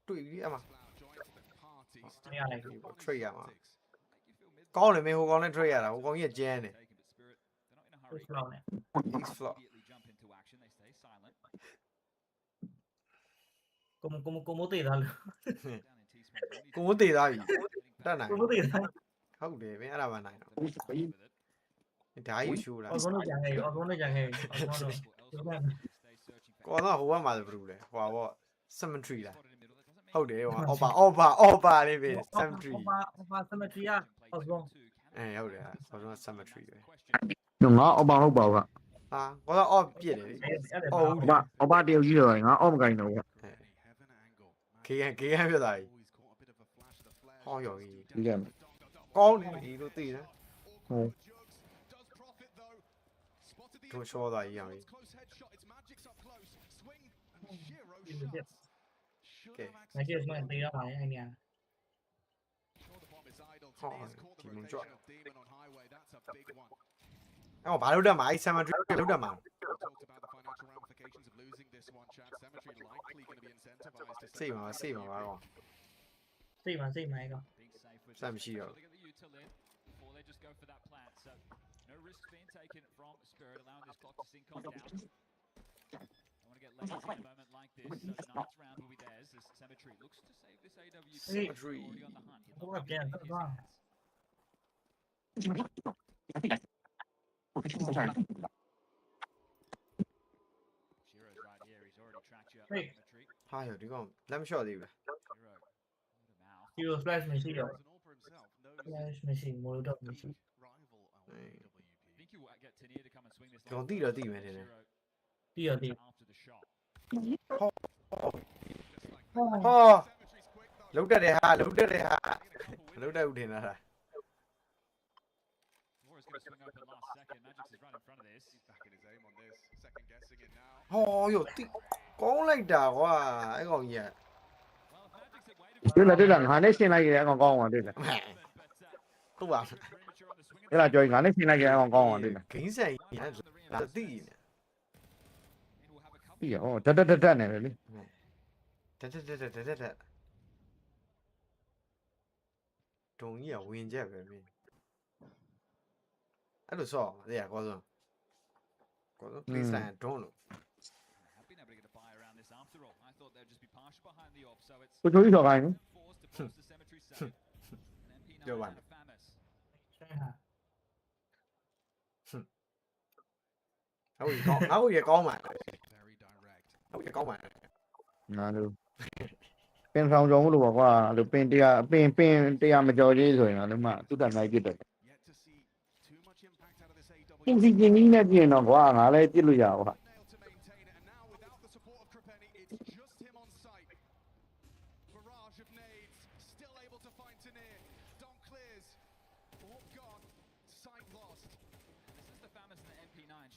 တွေ့ပြီအမ Cloud joins the party. မရလိုက်ဘူး trade ရမှာ Optics. Make you feel mid. ကောင်းတယ်မင်းဟိုကောင်နဲ့ trade ရတာဟိုကောင်ကြီးကကျန်းတယ် Taken, but Spirit, they're not in a ဟုတ် hurry. လောက်နေ he's flop Immediately jump into action. They stay silent. ကိုမတေးသားလို့ Down in T-Sport. ကိုမသေးသားပြီတတ်နိုင် ကိုမတေးသား ဟုတ်တယ်မင်းအဲ့ဒါမှနိုင်တော့ with it. ဓာကြီးရှိုးလာ အော်ကုန်းနဲ့ကြံခဲ့အော်ကုန်းနဲ့ကြံခဲ့အော်ကုန်းတို့ Stay searching for ကောတော့ဟိုဘက်မှာဆိုဘယ်လိုလဲဟိုဘော cemetery လား spotted in middle. That doesn't mean ဟုတ်တယ်ဟိုအော်ပါလေးပဲ cemetery ဘာစမထရီယာအော်ကုန်း အဲဟုတ်တယ်ဟိုတော့ cemetery ပဲ ငါအော်ပါဟုတ်ပါဘူးက ဟာကောတော့အော်ပြစ်တယ်လေ အဲ့ဒါ အော် အော်ပါတယောက်ကြီးတော့ငါအော်မကိုင်းတော့ဘူး Heaven angle. KN ပြတာကြီး Always caught a bit of a flash of the flare. ဟောရောကြီး ဒီကဲ ကောင်းတယ်ဒီလိုသိတယ် ဟုတ် Does profit though. Spotted the တို့ရှောသွားကြီးအောင်ကြီး close headshot. It's Magic's up close. Swing and Shiro ဒီ shot. ချက် Should Okay. have မကျစမတေးရပါလေအဲ့ညာ Sure, the bomb is idle. Oh, Tanir's caught the Demon rotation Drop. of Demon on highway. That's a big one. အော်ဘာလို့တက်မှာအဲ့ cemetery လို့တက်မှာ We talked about the financial ramifications of losing this one, Chad. Cemetery likely going to be incentivized to စိတ်မှာစိတ်မှာပါကော စိတ်မှာအဲ့ကောင် being safe with Sam this. Shiro. So they get the util in before they just go for that plant. So no risks being taken from Spirit, allowing this clock to sync on down. Don't want to get lazy in a moment like this. So the ninth round will be theirs as Cemetery looks to save this AWC. Cemetery. Already on the hunt. He'll ဟို not ကပြန် have toသွား use his hands. Shiro's right here. He's already tracked you up. Hey. Cemetery. ဟာရောဒီကောင်လက်မလျှော့သေးဘူးလား Shiro. What a mouth. ဒီလို flash မရှိတော့ As an all for himself, knows flash မရှိမိုးတော့မရှိ rival on Hey. WP. Think you will get Tanir to come and swing this ကောင် line. တိတော့တိမယ်ထင်တယ် Shiro တီးရတီး after the shot. ဟောလုတ်တက်တယ်ဟာလုတ်တက်တယ်ဟာမလုတ်တက်ဘူးထင်တာ War is going to swing open last second. Magix is right in front of this. He's back in his aim on this. Second guessing it now. ဟောရောတိကောင်းလိုက်တာကွာအဲ့ကောင်ကြီးက Well, if Magix had waited တွေ့လားတွေ့လားငါနဲ့ရှင်းလိုက်ရင်အကောင်ကောင်းအောင်တွေ့လား butဟုတ်ပါ premature on the swing. အဲ့ဒါကြော်ရင်ငါနဲ့ရှင်းလိုက်ရင်အကောင်ကောင်းအောင်တွေ့လား ဂိမ်းဆိုင်ကြီးလာတိနေ And we'll have a couple ပြီးရောဓာတ်နေတယ်လေ တက်တုံကြီးကဝင်ချက်ပဲမင်းအဲ့လိုဆော့အဲ့ဒါကောဆုံး please stand don't have been able to get a buy around this after all. I thought they'd just be partial behind the op, so it's ကိုချိုးကြီးဆော်ခိုင်းနော် forced to force the cemetery save. And MP9 Go on. out of Famis. ဆိုင်ဟာ ငါ့ကိုရကောင်းပါငါ့ကိုရကောင်းပါ ငါတို့ပင်ဆောင်ကြုံလို့ပေါ့ကွာလို့ပင်တရားမကြော်ကြီးဆိုရင်လည်းမှသူ့တက်နိုင်ပြစ်တယ်ပြင်းစီပြင်းကြီးနဲ့ပြင်တော့ကွာငါလည်းပြစ်လို့ရပါ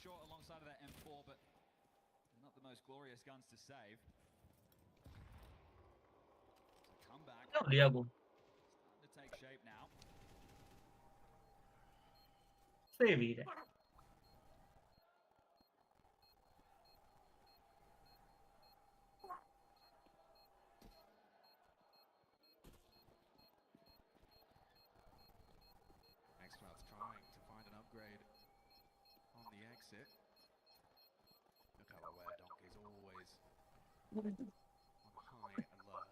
Short alongside of that M4, but not the most glorious guns to save. So come back. Starting to take shape now. Save it. Xcloud's trying to find an upgrade on the exit. Look how aware Donk is always on high alert.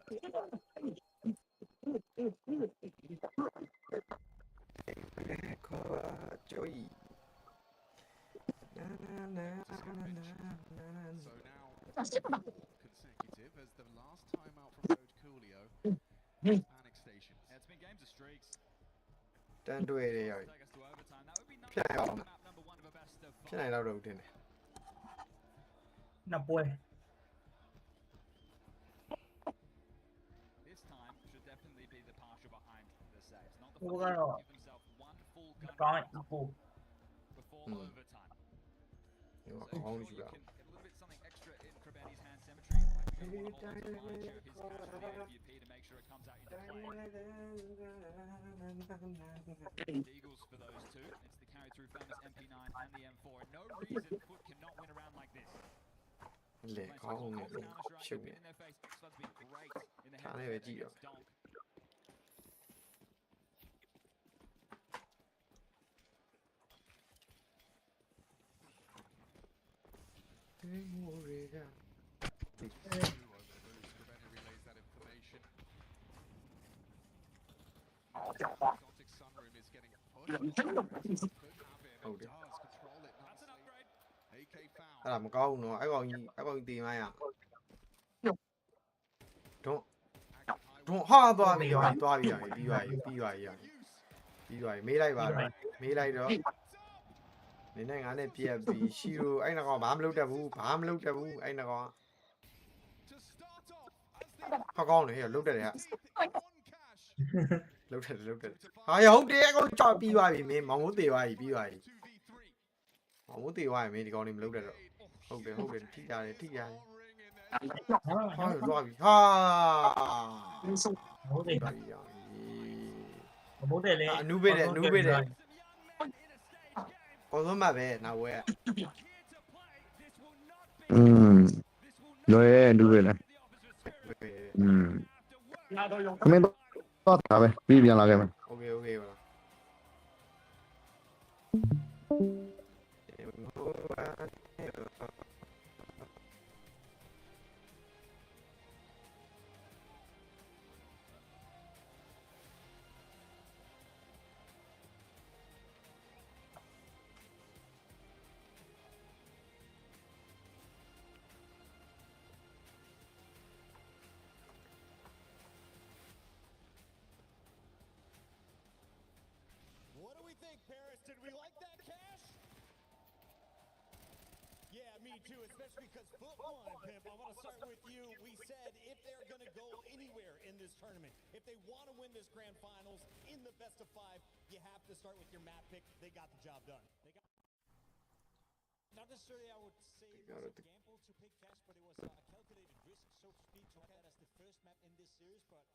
So now consecutive as the last time out from Road Coolio. Panic station. Yeah, it's been games of streaks. တန်းတွေ့ရရဖြတ်အောင်ဖြတ်နိုင်တော့တော့တင်တယ် နှစ်ပွဲ This time should definitely be the partial behind the saves. Not the ဟိုကတော့ give himself one full gun ကောင်းဟို before overtime. ဒီမှာကောင်းလို့ရှိတာ Get a little bit something extra in Krabeni's hand symmetry. Like we don't want to hold on to his cash for the AWP to make sure it comes out into play. Eagles for those two. It's the carry through famous MP9 and the M4. And no reason Foot cannot win around like this. လေကောင်းနေတယ်ရှုပ်နေ In their face, Xflud's been great in the ဒါနဲ့ပဲကြည့်ရ against Donk. Exotic Sunroom is getting pushed. Could have it and does control it nicely. AK found. အဲ့ဒါမကောင်းဘူးနော်အဲ့ကောင်ကြီးတေးမိုင်းอ่ะdon't ဟာသွားပြီသွားပြီပြီးသွားပြီမေးလိုက်ပါတော့မေးလိုက်တော့နေနဲ့ငါနဲ့ပြက်ပြီးရှီရိုအဲ့နကောင်ဘာမလုပ်တတ်ဘူးအဲ့နကောင်ဟာကောင်းတယ်ဟဲ့လုတ်တတ်တယ်ဟာလုတ်တတ်ဟာဟုတ်တယ်အကောင်ကြောက်ပြီးသွားပြီမင်းမောင်မိုးသေးသွားပြီပြီးသွားပြီမောင်မိုးသေးသွားပြီမင်းဒီကောင်လေးမလုတ်တတ်တော့ဟုတ်တယ်ထိကြတယ်ဟာသွားပြီဟာမိုးတယ် သွားပြီ မိုးတယ်လေ အနုပေးတယ်ပေါ်ဆုံးမှာပဲနောက်ဝဲ လွယ်ဒူပဲလားအမင်းတော့တာပဲပြီးပြန်လာခဲ့မယ် โอเคပါ What do we think, Paris? Did we like that cash? Yeah, me too, especially because Foot won, Pimp. I want to start with you. We said if they're going to go anywhere in this tournament, if they want to win this grand finals in the best of 5, you have to start with your map pick. They got the job done. Not necessarily, I would say, it was a gamble to pick cash, but it was a calculated risk, so to speak, to have that as the first map in this series. But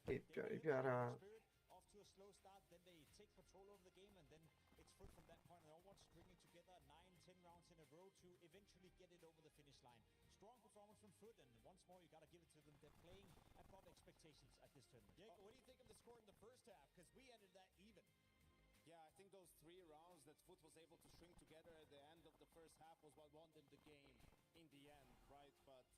off to a slow start, then they take control over the game, and then it's Foot from that point onwards, stringing together 9-10 rounds in a row to eventually get it over the finish line. Strong performance from Foot, and once more, you got to give it to them. They're playing above expectations at this tournament. Jake, what do you think of the score in the first half? Because we ended that even. Yeah, I think those 3 rounds that Foot was able to string together at the end of the first half was what won them the game in the end, right? But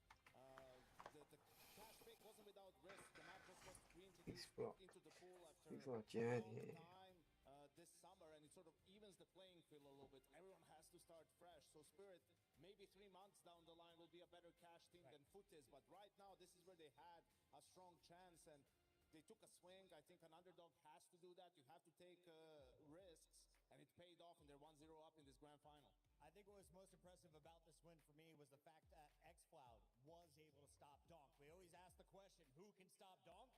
the cash pick wasn't without risk. The map just was reintroduced into the pool after a long time this summer, and it sort of evens the playing field a little bit. Everyone has to start fresh. So Spirit, maybe 3 months down the line, will be a better cash team than Foot is. But right now, this is where they had a strong chance, and they took a swing. I think an underdog has to do that. You have to take risks, and it paid off, and they're 1-0 up in this grand final. I think what was most impressive about this win for me was the fact that xCloud was able to stop Donk. We always ask the question, who can stop Donk?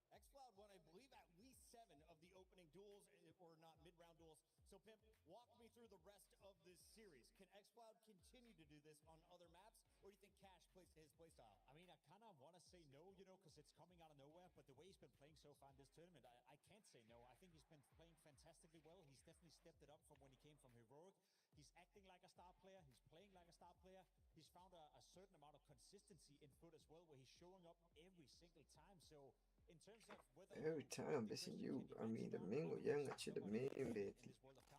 xCloud won, I believe, at least 7 of the opening duels, or not mid-round duels. So, Pimp, walk me through the rest of this series. Can xCloud continue to do this on other maps, or do you think Cash plays to his playstyle? I mean, I kind of want to say no, because it's coming out of nowhere, but the way he's been playing so far in this tournament, I can't say no. I think he's been playing fantastically well. He's definitely stepped it up from when he came from Heroic. He's acting like a star player. He's playing like a star player. He's found a certain amount of consistency in Foot as well, where he's showing up every single time. So, in terms of whether every time I see you, I mean the mingo young to the main bit.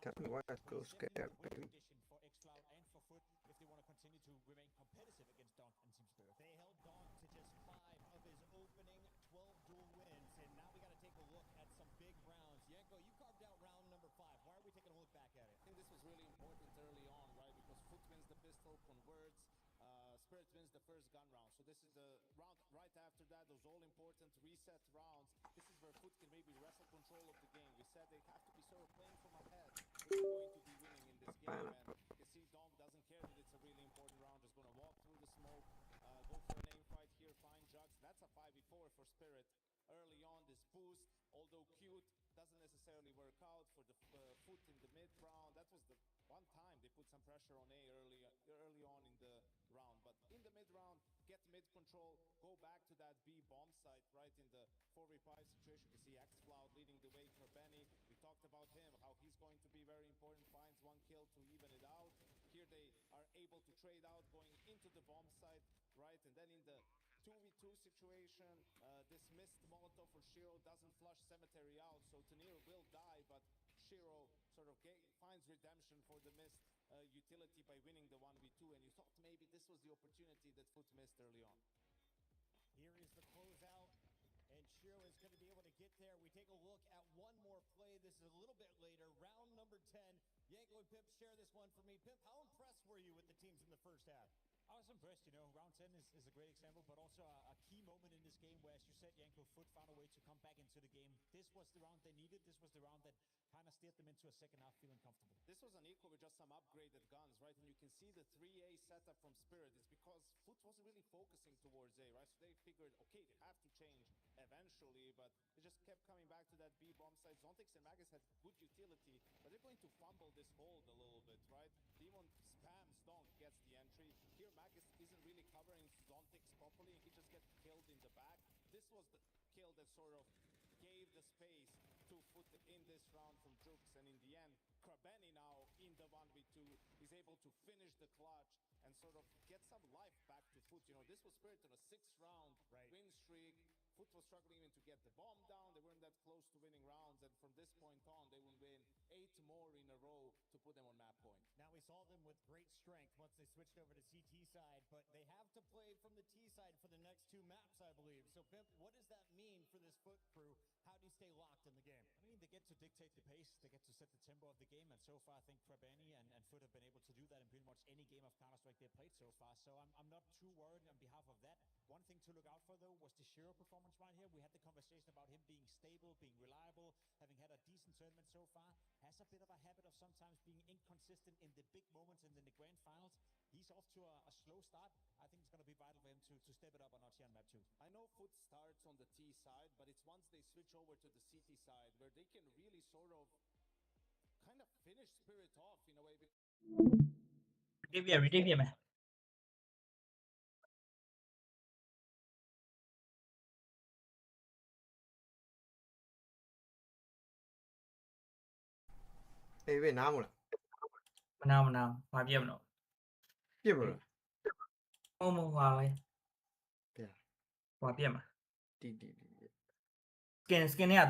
Tell me why I go scared, baby. For xCloud and for Foot, if they want to continue to remain competitive against Donk and Team Spirit. They held Donk to just 5 of his opening 12 duel wins, and now we got to take a look at some big rounds. Yanko, you carved out round number 5. Why are we taking a look back at it? I think this was really important early on, right? Because Foot wins the pistol, converts. Spirit wins the first gun round. So this is the round right after that, those all important reset rounds. This is where Foot can maybe wrestle control of the game. We said they have to be sort of playing from ahead. They're going to be winning in this game. And you see Donk doesn't care that it's a really important round. Just going to walk through the smoke, go for a name fight here, find Jugs. That's a 5v4 for Spirit. Early on, this boost, although cute, doesn't necessarily work out for the Foot in the mid round. That was the one time they put some pressure on A early on in the round. But in the mid round, get mid control, go back to that B bomb site right in the 4v5 situation. You see xCloud leading the way for Benny. We talked about him, how he's going to be very important, finds 1 kill to even it out. Here they are able to trade out going into the bomb site, right? And then in the 2v2 situation, this missed Molotov for Shiro doesn't flush Cemetery out, so Tanir will die, but Shiro sort of finds redemption for the missed utility by winning the 1v2, and you thought maybe this was the opportunity that Foot missed early on. Here is the closeout, and Shiro is going to be able to get there. We take a look at one more play. This is a little bit later, round number 10. Yanko and Pimp, share this one for me. Pimp, how impressed were you with the teams in the first half? I was impressed, round 10 is a great example, but also a key moment in this game where, as you said, Yanko, Foot found a way to come back into the game. This was the round they needed. This was the round that kind of steered them into a second half feeling comfortable. This was an equal with just some upgraded guns, right? And you can see the 3A setup from Spirit. It's because Foot wasn't really focusing towards A, right? So they figured, okay, they have to change eventually, but they just kept coming back to that B bomb site. Zontix and Magus had good utility, but they're going to fumble this hold a little bit, right? Demon spams Donk, gets the entry. Here Magus isn't really covering Zontix properly, and he just gets killed in the back. This was the kill that sort of gave the space to Foot in this round from Jukes, and in the end, Krabeni now in the 1v2 is able to finish the clutch and sort of get some life back to Foot. This was Spirit on a 6-round win streak. Foot was struggling even to get the bomb down. They weren't that close to winning rounds, and from this point on, they will win 8 more in a row to put them on map point. Now we saw them with great strength once they switched over to CT side, but they have to play from the T side for the next 2 maps, I believe. So, Pimp, what does that mean for this Foot crew? How do you stay locked in the game? I mean, they get to dictate the pace. They get to set the tempo of the game, and so far, I think Krabeni and Foot have been able to do that in pretty much any game of Counter-Strike they've played so far. So I'm not too worried on behalf of that. One thing to look out for, though, was the Shiro performance right here. We had the conversation about him being stable, being reliable, having had a decent tournament so far. Has a bit of a habit of sometimes being inconsistent in the big moments and in the grand finals. He's off to a slow start. I think it's going to be vital for him to step it up a notch here on map 2. I know Foot starts on the T side, but it's once they switch over to the CT side where they can really sort of kind of finish Spirit off in a way. Redeem mà. Ê, về Nam rồi. Nào, hòa viêm nào. Viêm rồi. Ô, hòa này. Kìa. Hòa viêm à? Đi. Skin này à?